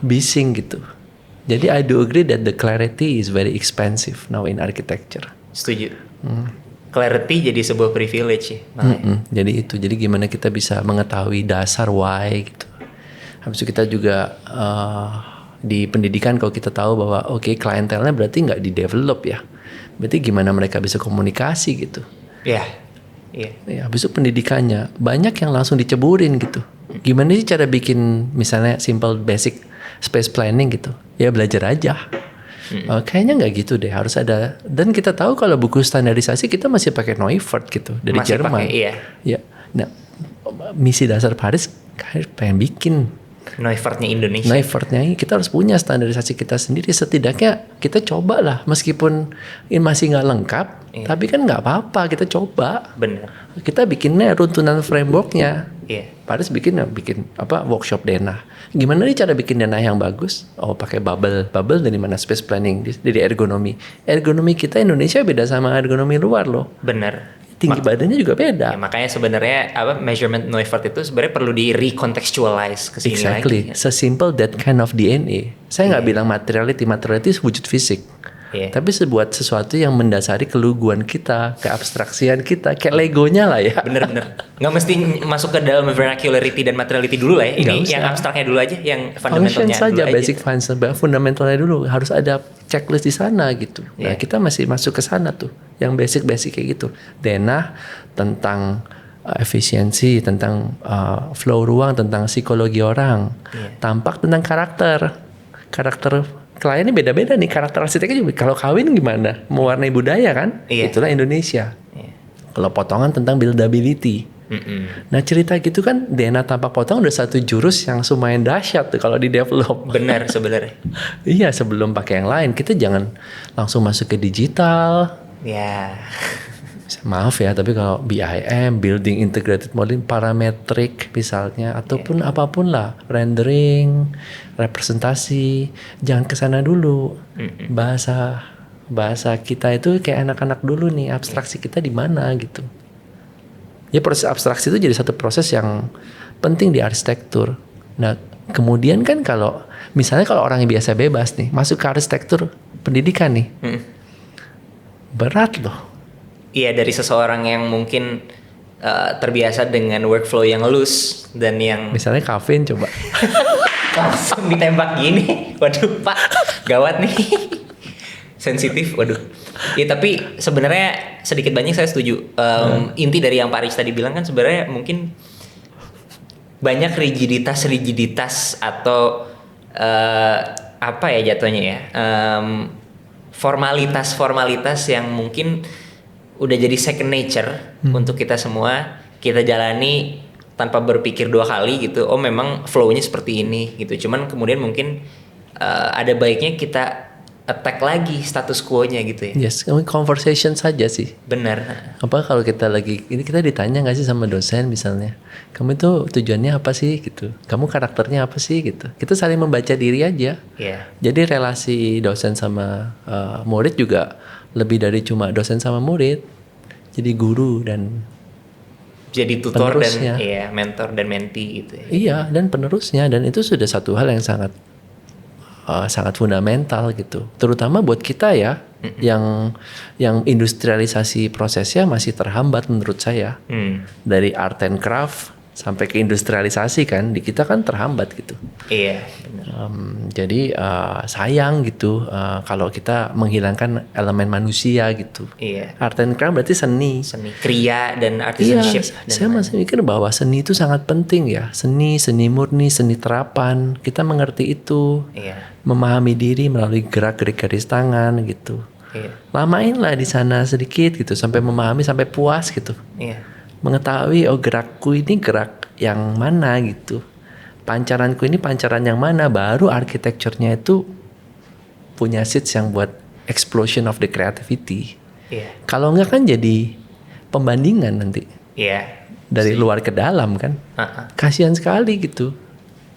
bising gitu. Jadi I do agree that the clarity is very expensive now in architecture. Setuju. Clarity jadi sebuah privilege ya. Jadi gimana kita bisa mengetahui dasar why gitu. Habis itu kita juga di pendidikan kalau kita tahu bahwa klientelnya berarti nggak di develop ya. Berarti gimana mereka bisa komunikasi gitu. Ya, habis itu pendidikannya banyak yang langsung diceburin gitu. Gimana sih cara bikin misalnya simple basic space planning gitu. Ya belajar aja. Kayaknya nggak gitu deh, harus ada. Dan kita tahu kalau buku standarisasi kita masih pakai Neufert gitu dari masih Jerman. Ya. Nah, misi dasar Paris pengen bikin Neufertnya Indonesia. Neufertnya kita harus punya standarisasi kita sendiri. Setidaknya kita coba lah, meskipun ini masih nggak lengkap, tapi kan nggak apa-apa kita coba. Benar. Kita bikinnya runtunan frameworknya. Paris bikin apa workshop denah. Gimana nih cara bikin denah yang bagus? Oh pakai bubble dari mana? Space planning, dari ergonomi. Ergonomi kita Indonesia beda sama ergonomi luar loh. Benar. Tinggi badannya juga beda. Ya, makanya sebenarnya measurement Neufert itu sebenarnya perlu di recontextualize ke sini lagi. Sesimpel that kind of DNA. Saya nggak bilang materiality wujud fisik. Tapi sebuat sesuatu yang mendasari keluguan kita, keabstraksian kita, kayak legonya lah ya. Bener-bener. Nggak mesti masuk ke dalam vernacularity dan materiality dulu lah ya. Ini yang abstraknya dulu aja, yang fundamentalnya saja, dulu basic fundamentalnya dulu. Harus ada checklist di sana gitu. Nah kita masih masuk ke sana tuh, yang basic kayak gitu. Denah tentang efisiensi, tentang flow ruang, tentang psikologi orang, tampak tentang karakter klien ini beda-beda nih, karakter arsiteknya juga. Kalau kawin gimana? Mewarnai budaya kan? Itulah Indonesia. Kalau potongan tentang buildability. Nah cerita gitu kan, DNA tampak potong udah satu jurus yang lumayan dahsyat tuh kalau di develop. Benar sebenarnya. Iya, sebelum pakai yang lain kita jangan langsung masuk ke digital. Maaf ya, tapi kalau BIM, Building Integrated Modeling, parametrik misalnya, ataupun apapun lah, rendering, representasi, jangan kesana dulu. Bahasa kita itu kayak anak-anak dulu nih, abstraksi kita di mana gitu. Ya proses abstraksi itu jadi satu proses yang penting di arsitektur. Nah kemudian kan kalau misalnya kalau orang yang biasa bebas nih, masuk ke arsitektur pendidikan nih, berat loh. Iya, dari seseorang yang mungkin terbiasa dengan workflow yang loose dan yang misalnya Kavin coba langsung ditembak gini, waduh Pak, gawat nih, sensitif, waduh. Ya tapi sebenarnya sedikit banyak saya setuju. Inti dari yang Pak Rich tadi bilang kan sebenarnya mungkin banyak rigiditas atau apa ya jatuhnya ya, formalitas yang mungkin udah jadi second nature untuk kita semua, kita jalani tanpa berpikir dua kali gitu. Oh memang flow-nya seperti ini gitu. Cuman kemudian mungkin ada baiknya kita attack lagi status quo-nya gitu ya. Yes, conversation saja sih. Benar. Apa kalau kita ditanya nggak sih sama dosen misalnya, kamu itu tujuannya apa sih gitu? Kamu karakternya apa sih gitu? Kita saling membaca diri aja. Jadi relasi dosen sama murid juga lebih dari cuma dosen sama murid, jadi guru dan jadi tutor penerusnya. Dan mentor dan mentee gitu ya. Iya, dan penerusnya, dan itu sudah satu hal yang sangat fundamental gitu, terutama buat kita ya yang industrialisasi prosesnya masih terhambat menurut saya. Dari art and craft sampai ke industrialisasi kan, di kita kan terhambat gitu. Iya, benar. Jadi sayang gitu kalau kita menghilangkan elemen manusia gitu. Iya. Art and craft berarti seni. Seni kriya dan Iya, artisanship. saya masih mikir bahwa seni itu sangat penting ya. Seni murni, seni terapan. Kita mengerti itu. Iya. Memahami diri melalui gerak-gerik garis tangan gitu. Iya. Lamainlah di sana sedikit gitu sampai memahami, sampai puas gitu. Iya. Mengetahui gerakku ini gerak yang mana gitu. Pancaranku ini pancaran yang mana, baru arsitekturnya itu punya seeds yang buat explosion of the creativity. Iya. Kalau enggak kan jadi pembandingan nanti. Iya. Dari luar ke dalam kan. Kasihan sekali gitu.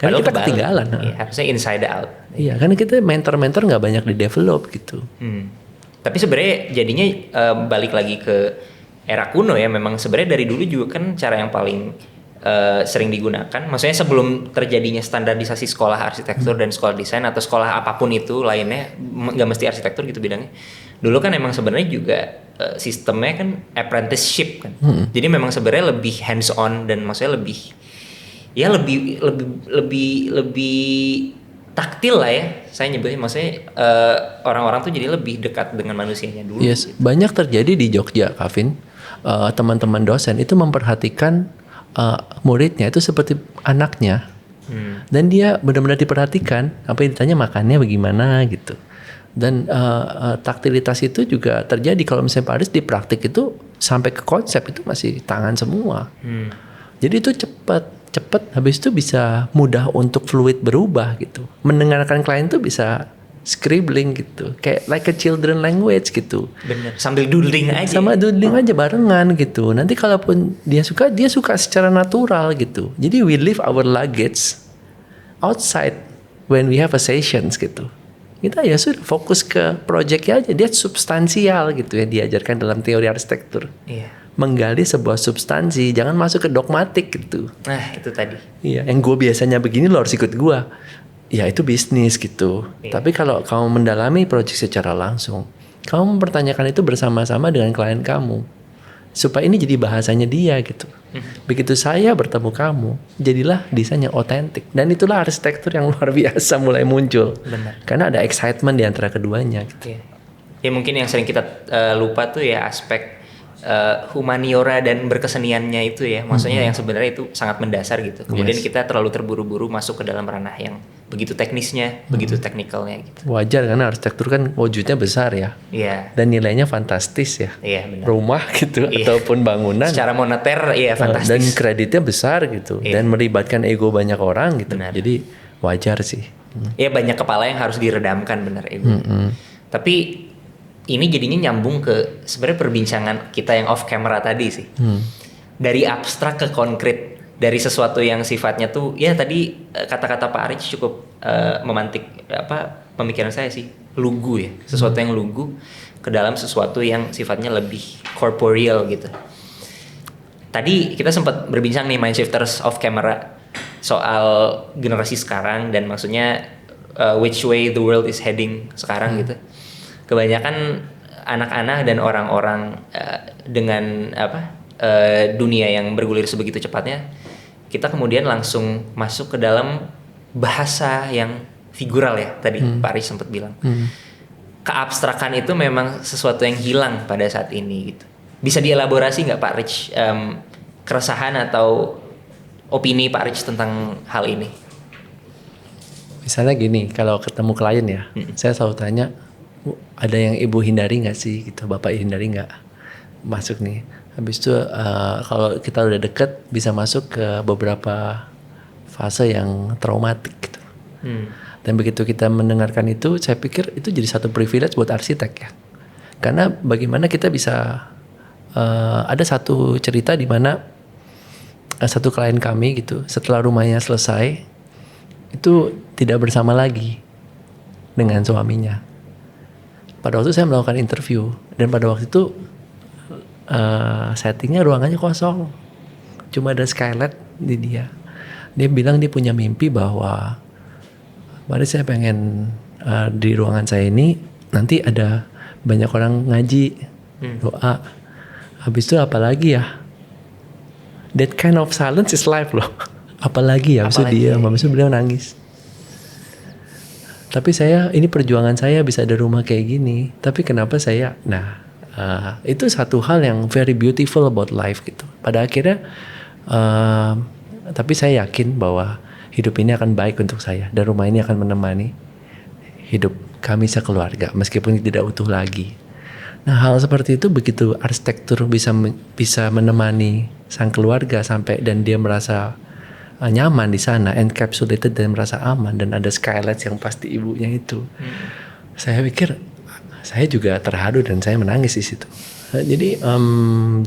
Karena kita ketinggalan. Iya, harusnya inside out. Iya, karena kita mentor-mentor nggak banyak di develop gitu. Tapi sebenarnya jadinya balik lagi ke era kuno ya. Memang sebenarnya dari dulu juga kan cara yang paling sering digunakan. Maksudnya sebelum terjadinya standarisasi sekolah arsitektur dan sekolah desain atau sekolah apapun itu lainnya, nggak mesti arsitektur gitu bidangnya. Dulu kan emang sebenarnya juga sistemnya kan apprenticeship kan. Jadi memang sebenarnya lebih hands on dan maksudnya lebih taktil lah ya. Saya nyebutnya maksudnya orang-orang tuh jadi lebih dekat dengan manusianya dulu. Yes, banyak terjadi di Jogja, Kavin. Teman-teman dosen itu memperhatikan muridnya itu seperti anaknya. Dan dia benar-benar diperhatikan, apa yang ditanya makannya bagaimana gitu. Dan taktilitas itu juga terjadi kalau misalnya Pak Aris di praktik itu sampai ke konsep itu masih tangan semua. Jadi itu cepat, habis itu bisa mudah untuk fluid berubah gitu. Mendengarkan klien tuh bisa scribbling gitu, kayak like a children language gitu. Bener, sambil doodling aja. Sama doodling aja barengan gitu. Nanti kalaupun dia suka secara natural gitu. Jadi we leave our luggage outside when we have a sessions gitu. Kita ya sudah fokus ke projectnya aja. Dia substansial gitu ya, diajarkan dalam teori arsitektur. Iya. Menggali sebuah substansi, jangan masuk ke dogmatik gitu. Nah itu tadi. Iya, yang gue biasanya begini lo harus ikut gue. Ya itu bisnis gitu. Iya. Tapi kalau kamu mendalami proyek secara langsung, kamu mempertanyakan itu bersama-sama dengan klien kamu. Supaya ini jadi bahasanya dia gitu. Begitu saya bertemu kamu, jadilah desain yang otentik. Dan itulah arsitektur yang luar biasa mulai muncul. Benar. Karena ada excitement di antara keduanya gitu. Iya. Ya mungkin yang sering kita lupa tuh ya aspek humaniora dan berkeseniannya itu ya, maksudnya yang sebenarnya itu sangat mendasar gitu. Kemudian kita terlalu terburu-buru masuk ke dalam ranah yang begitu teknisnya, begitu teknikalnya gitu. Wajar karena arsitektur kan wujudnya besar ya. Iya. Dan nilainya fantastis ya. Iya benar. Rumah gitu ataupun bangunan. Secara moneter iya fantastis. Dan kreditnya besar gitu. Dan melibatkan ego banyak orang gitu. Benar. Jadi wajar sih. Iya banyak kepala yang harus diredamkan benar ego. Tapi ini jadinya nyambung ke sebenarnya perbincangan kita yang off camera tadi sih. Dari abstrak ke konkret, dari sesuatu yang sifatnya tuh ya tadi kata-kata Pak Aris cukup memantik pemikiran saya sih, lugu ya. Sesuatu yang lugu ke dalam sesuatu yang sifatnya lebih corporeal gitu. Tadi kita sempat berbincang nih Mindshifters off camera soal generasi sekarang dan maksudnya which way the world is heading sekarang gitu. Kebanyakan anak-anak dan orang-orang dengan dunia yang bergulir sebegitu cepatnya, kita kemudian langsung masuk ke dalam bahasa yang figural ya tadi Pak Aris sempat bilang. Keabstrakan itu memang sesuatu yang hilang pada saat ini gitu. Bisa dielaborasi nggak Pak Rich keresahan atau opini Pak Rich tentang hal ini? Misalnya gini, kalau ketemu klien ya, saya selalu tanya, ada yang ibu hindari nggak sih gitu, bapak hindari nggak masuk nih. Habis itu kalau kita udah deket bisa masuk ke beberapa fase yang traumatik gitu. Dan begitu kita mendengarkan itu, saya pikir itu jadi satu privilege buat arsitek ya. Karena bagaimana kita bisa ada satu cerita di mana satu klien kami gitu, setelah rumahnya selesai itu tidak bersama lagi dengan suaminya. Pada waktu saya melakukan interview dan pada waktu itu settingnya ruangannya kosong, cuma ada skylight di dia. Dia bilang dia punya mimpi bahwa mari saya pengen di ruangan saya ini nanti ada banyak orang ngaji, doa. Habis itu apalagi ya? That kind of silence is life loh. Apalagi ya? Habis itu dia, habis itu beliau nangis. Tapi ini perjuangan saya bisa ada rumah kayak gini. Tapi kenapa saya? Nah, itu satu hal yang very beautiful about life gitu. Pada akhirnya, tapi saya yakin bahwa hidup ini akan baik untuk saya dan rumah ini akan menemani hidup kami sekeluarga meskipun tidak utuh lagi. Nah, hal seperti itu begitu arsitektur bisa menemani sang keluarga sampai dan dia merasa nyaman di sana, encapsulated dan merasa aman dan ada skylights yang pasti ibunya itu. Saya pikir saya juga terharu dan saya menangis di situ. Jadi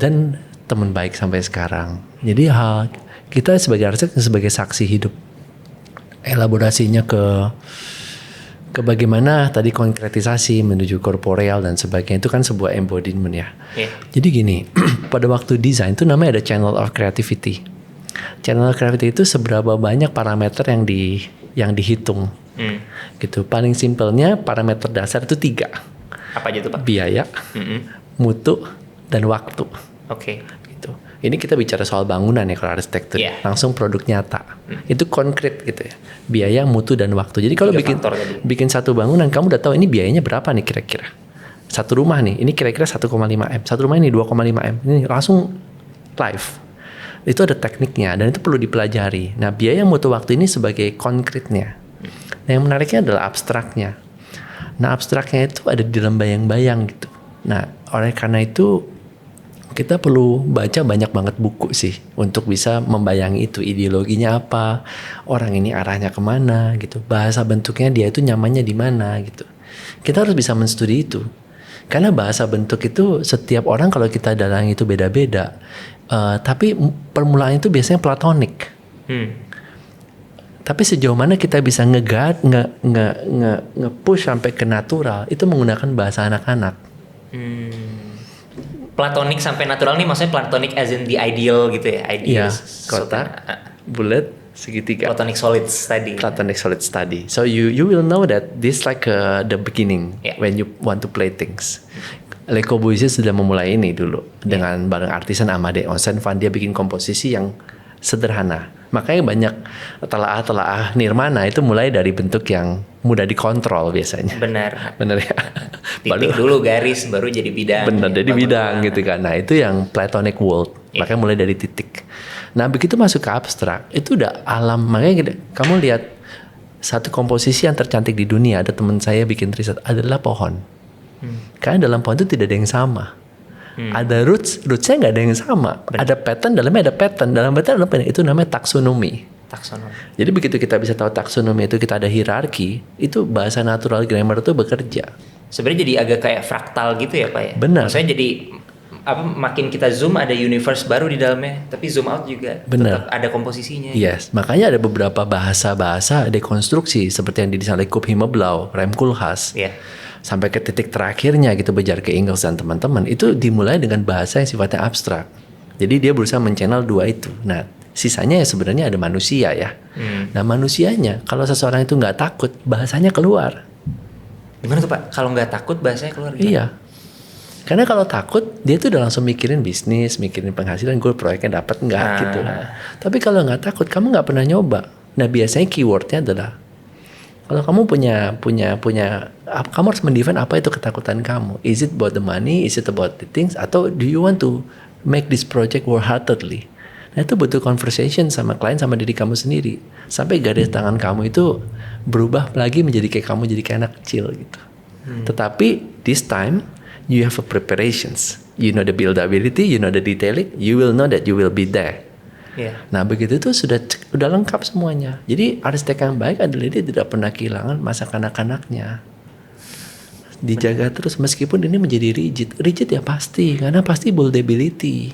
dan teman baik sampai sekarang. Jadi kita sebagai arsitek sebagai saksi hidup. Elaborasinya ke bagaimana tadi konkretisasi menuju korporeal dan sebagainya itu kan sebuah embodiment ya. Jadi gini, pada waktu desain itu namanya ada channel of creativity. Channel of creativity itu seberapa banyak parameter yang dihitung. Gitu. Paling simpelnya parameter dasar itu 3. Apa aja tuh Pak? Biaya, mutu, dan waktu. Oke. Gitu. Ini kita bicara soal bangunan ya kalau arsitektur, langsung produk nyata. Itu konkret gitu ya. Biaya, mutu, dan waktu. Jadi kalau bikin satu bangunan, kamu udah tahu ini biayanya berapa nih kira-kira. Satu rumah nih, ini kira-kira 1,5 M. Satu rumah ini 2,5 M. Ini langsung live. Itu ada tekniknya dan itu perlu dipelajari. Nah, biaya, mutu, waktu ini sebagai konkretnya. Nah, yang menariknya adalah abstraknya. Nah, abstraknya itu ada di dalam bayang-bayang gitu. Nah, oleh karena itu kita perlu baca banyak banget buku sih untuk bisa membayangi itu ideologinya apa, orang ini arahnya kemana gitu, bahasa bentuknya dia itu nyamannya di mana gitu. Kita harus bisa menstudi itu karena bahasa bentuk itu setiap orang kalau kita dalang itu beda-beda. Tapi permulaan itu biasanya platonik. Tapi sejauh mana kita bisa nge-push sampai ke natural itu menggunakan bahasa anak-anak. Platonik sampai natural nih maksudnya platonik as in the ideal gitu ya? Iya, kotak, bulat, segitiga. Platonic solid study. Platonic solid study. So you will know that this like the beginning when you want to play things. Le Corbusier sudah memulai ini dulu dengan bareng artisan Amadé Onsen Van, dia bikin komposisi yang sederhana. Makanya banyak telaah Nirmana itu mulai dari bentuk yang mudah dikontrol biasanya. Benar ya. Titik dulu garis baru jadi bidang. Benar, jadi bidang gitu kan. Nah, itu yang Platonic world. Makanya mulai dari titik. Nah, begitu masuk ke abstrak, itu udah alam. Makanya kamu lihat satu komposisi yang tercantik di dunia, ada teman saya bikin riset adalah pohon. Karena dalam pohon itu tidak ada yang sama. Ada rootsnya nggak ada yang sama. Benar. Ada pattern, dalamnya ada pattern. Dalam pattern apa itu namanya taksonomi. Jadi begitu kita bisa tahu taksonomi itu kita ada hierarki, itu bahasa natural grammar itu bekerja. Sebenarnya jadi agak kayak fraktal gitu ya Pak ya. Benar. Maksudnya jadi makin kita zoom ada universe baru di dalamnya, tapi zoom out juga tetap ada komposisinya. Yes, makanya ada beberapa bahasa dekonstruksi seperti yang didesain oleh Kub Himeblau, Rem Koolhaas. Sampai ke titik terakhirnya gitu bejar ke Ingalls dan teman-teman itu dimulai dengan bahasa yang sifatnya abstrak. Jadi dia berusaha men-channel dua itu. Nah, sisanya ya sebenarnya ada manusia ya. Nah, manusianya kalau seseorang itu nggak takut, bahasanya keluar. Gimana tuh Pak? Kalau nggak takut bahasanya keluar? Iya. Karena kalau takut dia tuh udah langsung mikirin bisnis, mikirin penghasilan, gue proyeknya dapat nggak gitu. Tapi kalau nggak takut, kamu nggak pernah nyoba. Nah, biasanya keywordnya adalah kalau kamu punya kamu harus mendefine apa itu ketakutan kamu. Is it about the money? Is it about the things? Atau do you want to make this project wholeheartedly? Nah, itu butuh conversation sama klien, sama diri kamu sendiri. Sampai garis tangan kamu itu berubah lagi menjadi kayak kamu jadi kayak anak kecil gitu. Tetapi this time you have a preparations. You know the buildability, you know the detailing, you will know that you will be there. Nah, begitu itu sudah lengkap semuanya. Jadi arsitek yang baik adalah dia tidak pernah kehilangan masa kanak-kanaknya. Dijaga terus meskipun ini menjadi rigid ya pasti, karena pasti buildability.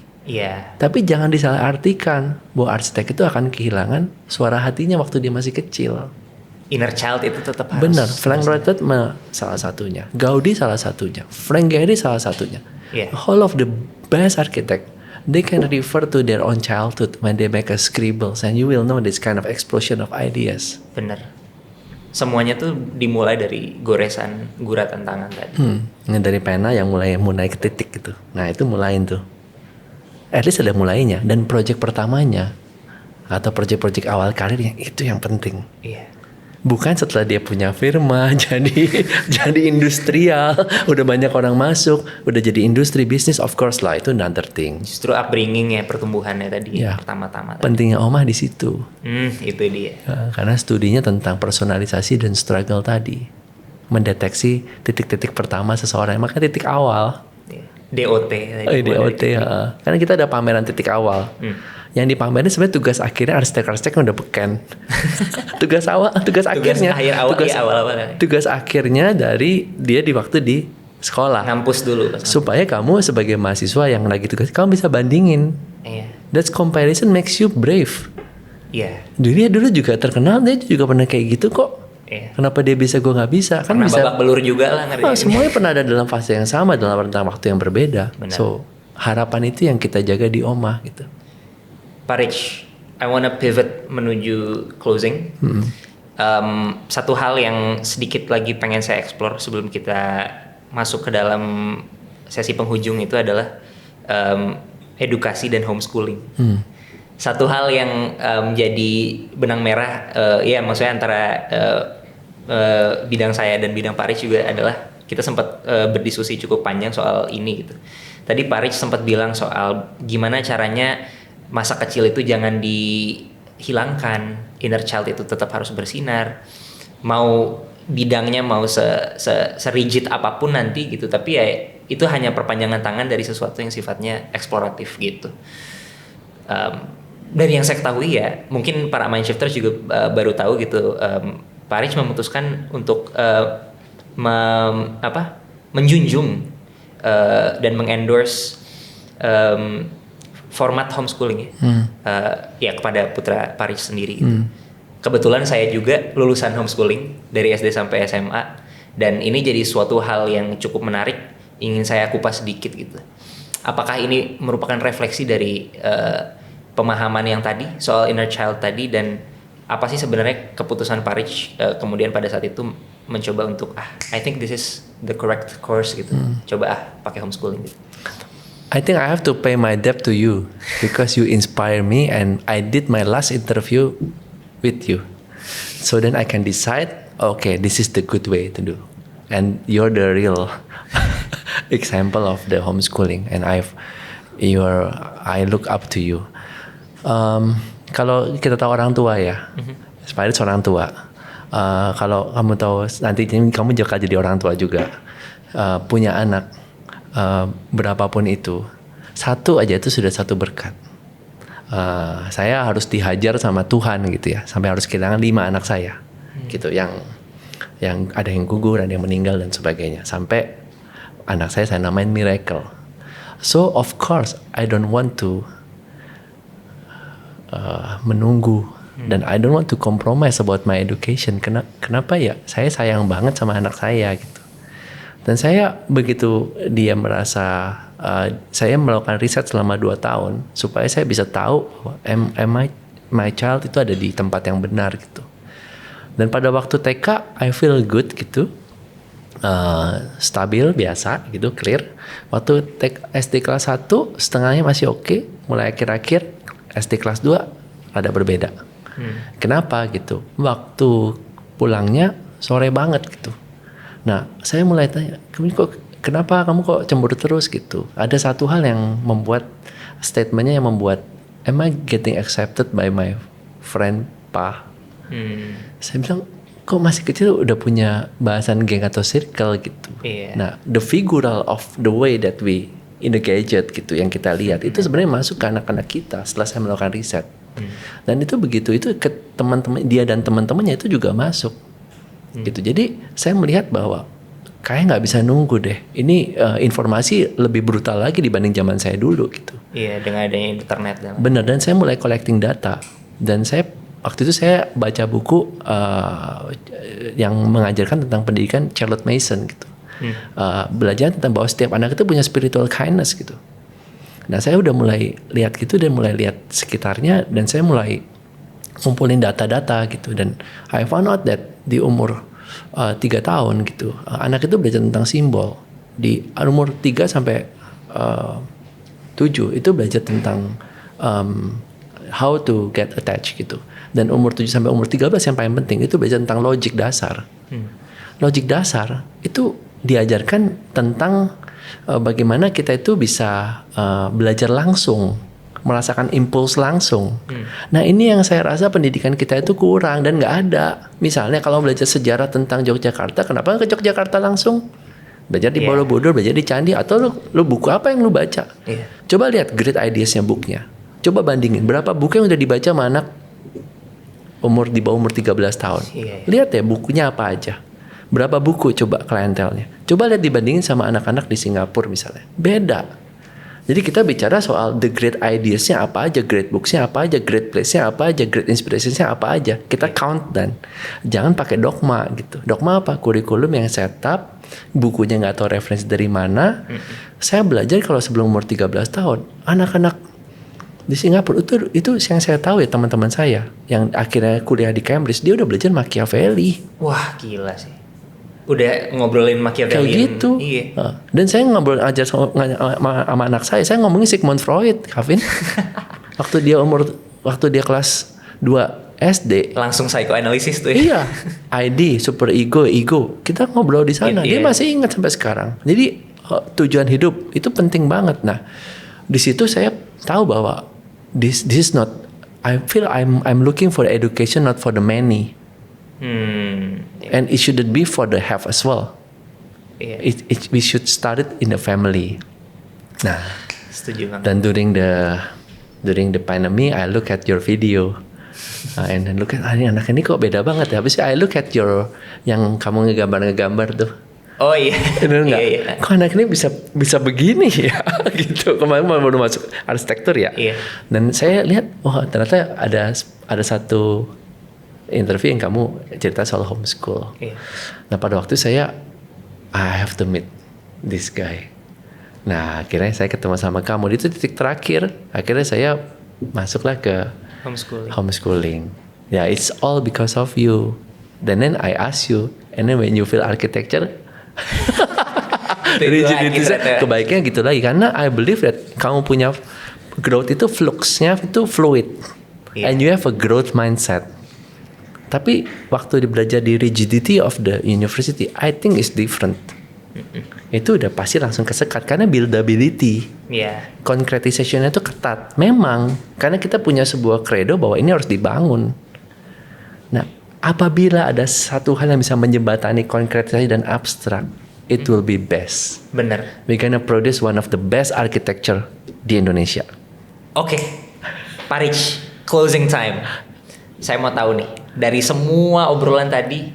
Tapi jangan disalahartikan bahwa arsitek itu akan kehilangan suara hatinya waktu dia masih kecil. Inner child itu tetap harus. Benar, Frank Lloyd salah satunya, Gaudi salah satunya, Frank Gehry salah satunya. All of the best architect, they can refer to their own childhood when they make a scribbles, and you will know this kind of explosion of ideas. Benar. semuanya tuh dimulai dari guratan tangan tadi. Ini dari pena yang mulai ke titik gitu. Nah itu mulain tuh. At least ada mulainya. Dan project pertamanya atau project-project awal karirnya itu yang penting. Iya. Bukan setelah dia punya firma jadi industrial, udah banyak orang masuk, udah jadi industri bisnis, of course lah itu another thing. Justru upbringing ya, pertumbuhannya tadi Ya, pertama-tama. Pentingnya Omah di situ. Itu dia. Karena studinya tentang personalisasi dan struggle tadi, mendeteksi titik-titik pertama seseorang, maka titik awal. DOT tadi. DOT ya. Karena kita ada pameran titik awal. Yang dipamerin sebenarnya tugas akhirnya arsitek-arsitek udah beken. tugas akhirnya. Awal-awal. Tugas akhirnya dari dia di waktu di sekolah. Ngampus dulu. Supaya kamu sebagai mahasiswa yang lagi tugas, kamu bisa bandingin. Iya. That's comparison makes you brave. Iya. Dia dulu juga terkenal, dia juga pernah kayak gitu kok. Iya. Kenapa dia bisa, gue nggak bisa? Kan pernah bisa. Babak belur juga lah ngerti. Semuanya pernah ada dalam fase yang sama dalam rentang waktu yang berbeda. Benar. So harapan itu yang kita jaga di Omah gitu. Pak Rich, I wanna pivot menuju closing. Satu hal yang sedikit lagi pengen saya explore sebelum kita masuk ke dalam sesi penghujung itu adalah edukasi dan homeschooling. Satu hal yang jadi benang merah, ya maksudnya antara bidang saya dan bidang Pak Rich juga adalah kita sempat berdiskusi cukup panjang soal ini gitu. Tadi Pak Rich sempat bilang soal gimana caranya masa kecil itu jangan dihilangkan, inner child itu tetap harus bersinar. Mau bidangnya mau serigid apapun nanti gitu, tapi ya itu hanya perpanjangan tangan dari sesuatu yang sifatnya eksploratif gitu. Dari yang saya ketahui ya, mungkin para mindshifters juga baru tahu gitu. Pak Rich memutuskan untuk menjunjung dan mengendorse format homeschooling ya kepada putra Pak Rich sendiri gitu. Kebetulan saya juga lulusan homeschooling dari SD sampai SMA dan ini jadi suatu hal yang cukup menarik, ingin saya kupas sedikit gitu. Apakah ini merupakan refleksi dari pemahaman yang tadi soal inner child tadi, dan apa sih sebenarnya keputusan Pak Rich kemudian pada saat itu mencoba untuk I think this is the correct course gitu. Coba pakai homeschooling gitu. I think I have to pay my debt to you because you inspire me and I did my last interview with you. So then I can decide, okay, this is the good way to do. And you're the real example of the homeschooling and I look up to you. Kalau kita tahu orang tua ya, Pak Rich orang tua. Kalau kamu tahu nanti kamu juga jadi orang tua juga, punya anak. Berapapun itu, satu aja itu sudah satu berkat. Saya harus dihajar sama Tuhan gitu ya, sampai harus kehilangan 5 anak saya, gitu, yang ada yang gugur, ada yang meninggal dan sebagainya, sampai anak saya namain miracle. So of course I don't want to menunggu dan I don't want to compromise about my education. Kenapa ya? Saya sayang banget sama anak saya gitu. Dan saya begitu dia merasa saya melakukan riset selama 2 tahun supaya saya bisa tahu my child itu ada di tempat yang benar gitu. Dan pada waktu TK I feel good gitu, stabil biasa gitu, clear. Waktu SD kelas 1 setengahnya masih oke, mulai akhir-akhir SD kelas 2 ada berbeda. Kenapa gitu? Waktu pulangnya sore banget gitu. Nah, saya mulai tanya, kenapa kamu kok cemburu terus gitu? Ada satu hal yang membuat statementnya yang membuat, am I getting accepted by my friend Pa? Saya bilang, kok masih kecil udah punya bahasan geng atau circle gitu. Yeah. Nah, the figural of the way that we in the gadget gitu yang kita lihat itu sebenarnya masuk ke anak-anak kita setelah saya melakukan riset. Dan itu begitu, itu ke teman-teman dia dan teman-temannya itu juga masuk. Gitu. Jadi saya melihat bahwa kayak nggak bisa nunggu deh. Ini informasi lebih brutal lagi dibanding zaman saya dulu gitu. Iya, dengan adanya internet. Benar, dan saya mulai collecting data. Dan saya waktu itu saya baca buku yang mengajarkan tentang pendidikan Charlotte Mason gitu. Belajar tentang bahwa setiap anak itu punya spiritual kindness gitu. Nah saya udah mulai lihat gitu dan mulai lihat sekitarnya dan saya mulai ngumpulin data-data gitu, dan I found out that di umur 3 tahun gitu, anak itu belajar tentang simbol. Di umur 3 sampai 7 itu belajar tentang how to get attached gitu. Dan umur 7 sampai umur 13 yang paling penting itu belajar tentang logik dasar. Logik dasar itu diajarkan tentang bagaimana kita itu bisa belajar langsung, merasakan impuls langsung. Nah ini yang saya rasa pendidikan kita itu kurang dan nggak ada. Misalnya kalau belajar sejarah tentang Yogyakarta, kenapa nggak ke Yogyakarta langsung? Belajar di Borobudur, belajar di Candi, atau lu buku apa yang lu baca? Coba lihat great ideas-nya booknya. Coba bandingin berapa buku yang udah dibaca sama anak di bawah umur 13 tahun. Lihat ya bukunya apa aja. Berapa buku coba klientelnya. Coba lihat dibandingin sama anak-anak di Singapura misalnya. Beda. Jadi kita bicara soal the great ideas-nya apa aja, great books-nya apa aja, great place-nya apa aja, great inspirations-nya apa aja. Kita count dan jangan pakai dogma gitu. Dogma apa? Kurikulum yang setup, bukunya nggak tahu referensi dari mana. Saya belajar kalau sebelum umur 13 tahun, anak-anak di Singapura itu yang saya tahu ya, teman-teman saya yang akhirnya kuliah di Cambridge, dia udah belajar Machiavelli. Wah gila sih, udah ngobrolin Machiavelli kayak gitu. Iya. Dan saya ajar sama anak saya ngomongin Sigmund Freud, Kevin. waktu dia kelas 2 SD langsung psychoanalysis tuh ya. Iya, ID, super ego, kita ngobrol di sana. Dia masih ingat sampai sekarang. Jadi tujuan hidup itu penting banget. Nah, di situ saya tahu bahwa this is not, I feel I'm looking for education not for the many. And it shouldn't be for the have as well. We should start it in the family. Nah, setuju banget. Dan during the pandemic, I look at your video. And then look at anak ini kok beda banget ya. Habis I look at your yang kamu ngegambar tuh. Oh iya. Bener nggak? Iya. Kok anak ini bisa begini ya? Gitu. Kemarin baru masuk arsitektur ya. Iya. Dan saya lihat, ternyata ada satu interview yang kamu cerita soal homeschool. Iya. Nah pada waktu I have to meet this guy. Nah akhirnya saya ketemu sama kamu. Itu titik terakhir. Akhirnya saya masuklah ke homeschooling. Yeah, it's all because of you. And then I ask you, and then when you feel architecture, rigidity kebaiknya gitu lagi. Karena I believe that kamu punya growth itu fluxnya itu fluid, and you have a growth mindset. Tapi waktu belajar di rigidity of the university, I think is different. Itu udah pasti langsung kesekat karena buildability, concretization-nya itu ketat. Memang karena kita punya sebuah credo bahwa ini harus dibangun. Nah, apabila ada satu hal yang bisa menjembatani konkretisasi dan abstrak, it will be best. Bener. We gonna produce one of the best architecture di Indonesia. Oke, Pak Rich, closing time. Saya mau tahu nih, dari semua obrolan tadi,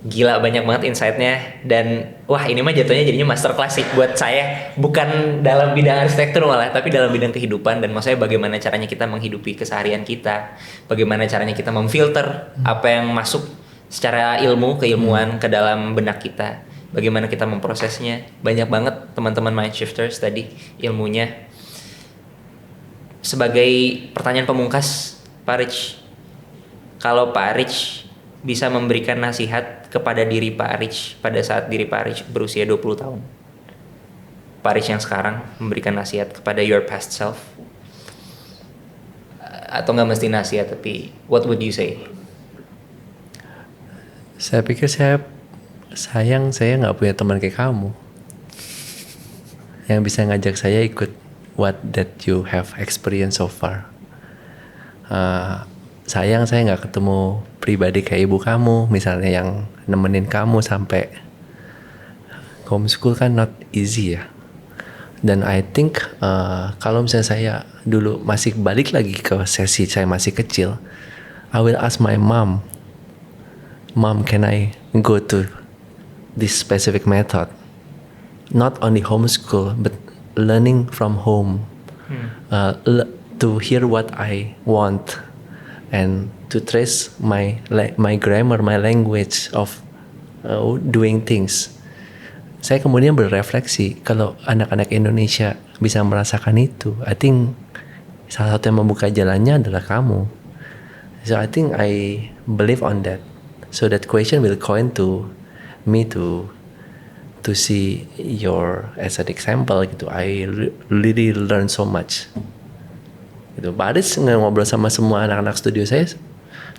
gila banyak banget insight-nya, dan wah ini mah jatuhnya jadinya masterclass sih buat saya, bukan dalam bidang arsitektur malah, tapi dalam bidang kehidupan. Dan maksudnya bagaimana caranya kita menghidupi keseharian kita, bagaimana caranya kita memfilter apa yang masuk secara keilmuan ke dalam benak kita, bagaimana kita memprosesnya. Banyak banget teman-teman mind shifters tadi ilmunya. Sebagai pertanyaan pemungkas, Pak Rich, kalau Pak Rich bisa memberikan nasihat kepada diri Pak Rich pada saat diri Pak Rich berusia 20 tahun, Pak Rich yang sekarang memberikan nasihat kepada your past self, atau nggak mesti nasihat, tapi what would you say? Saya pikir saya nggak punya teman kayak kamu yang bisa ngajak saya ikut what that you have experienced so far. Sayang saya nggak ketemu pribadi kayak ibu kamu misalnya, yang nemenin kamu sampai homeschool kan not easy ya. Dan I think kalau misalnya saya dulu masih balik lagi ke sesi saya masih kecil, I will ask my mom, can I go to this specific method? Not only homeschool, but learning from home, to hear what I want, and to trace my grammar, my language of doing things. Saya kemudian berefleksi, kalau anak-anak Indonesia bisa merasakan itu, I think salah satu yang membuka jalannya adalah kamu. So I think I believe on that. So that question will coin to me to see your as an example gitu. I really learn so much. Gitu. Pak Aris ngobrol sama semua anak-anak studio saya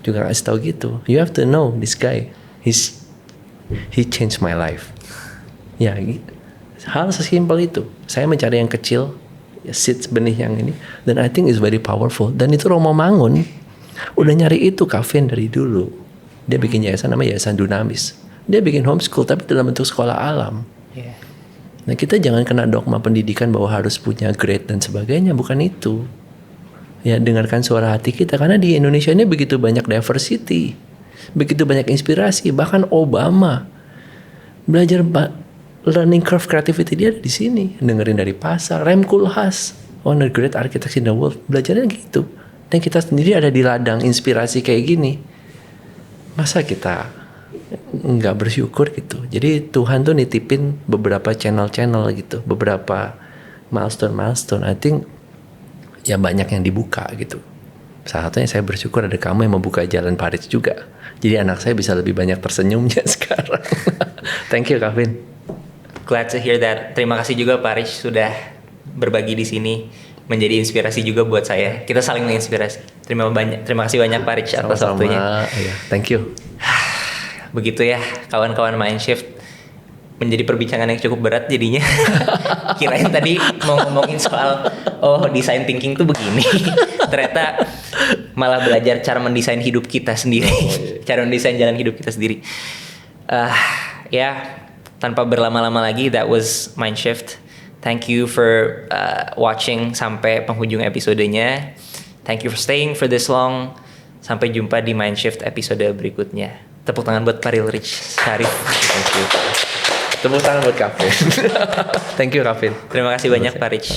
juga ngasih tahu gitu. You have to know this guy. He changed my life. Ya, hal sesimpel itu. Saya mencari yang kecil, seeds benih yang ini, dan I think is very powerful. Dan itu Romo Mangun udah nyari itu Kevin dari dulu. Dia bikin yayasan namanya Yayasan Dunamis. Dia bikin homeschool tapi dalam bentuk sekolah alam. Yeah. Nah kita jangan kena dogma pendidikan bahwa harus punya grade dan sebagainya, bukan itu. Ya dengarkan suara hati kita karena di Indonesia ini begitu banyak diversity, begitu banyak inspirasi, bahkan Obama belajar learning curve creativity dia ada di sini, dengerin dari pasar. Rem Koolhaas, one of the great architects in the world, belajarnya gitu. Dan kita sendiri ada di ladang inspirasi kayak gini. Masa kita nggak bersyukur gitu. Jadi Tuhan tuh nitipin beberapa channel-channel gitu, beberapa milestone. I think ya banyak yang dibuka gitu. Salah satunya saya bersyukur ada kamu yang membuka jalan Paris juga. Jadi anak saya bisa lebih banyak tersenyumnya sekarang. Thank you Kevin. Glad to hear that. Terima kasih juga Pak Rich sudah berbagi di sini, menjadi inspirasi juga buat saya. Kita saling menginspirasi. Terima kasih banyak Pak Rich atas waktunya. Iya, thank you. Begitu ya kawan-kawan Mindshift, menjadi perbincangan yang cukup berat jadinya. Kirain tadi mau ngomongin soal design thinking tuh begini. Ternyata malah belajar cara mendesain hidup kita sendiri. Cara mendesain jalan hidup kita sendiri. Tanpa berlama-lama lagi, that was Mindshift. Thank you for watching sampai penghujung episodenya. Thank you for staying for this long. Sampai jumpa di Mindshift episode berikutnya. Tepuk tangan buat Pak Rich Syarif. Thank you. Tepuk tangan buat Kevin. Thank you Kevin. Terima kasih banyak Pak Rich.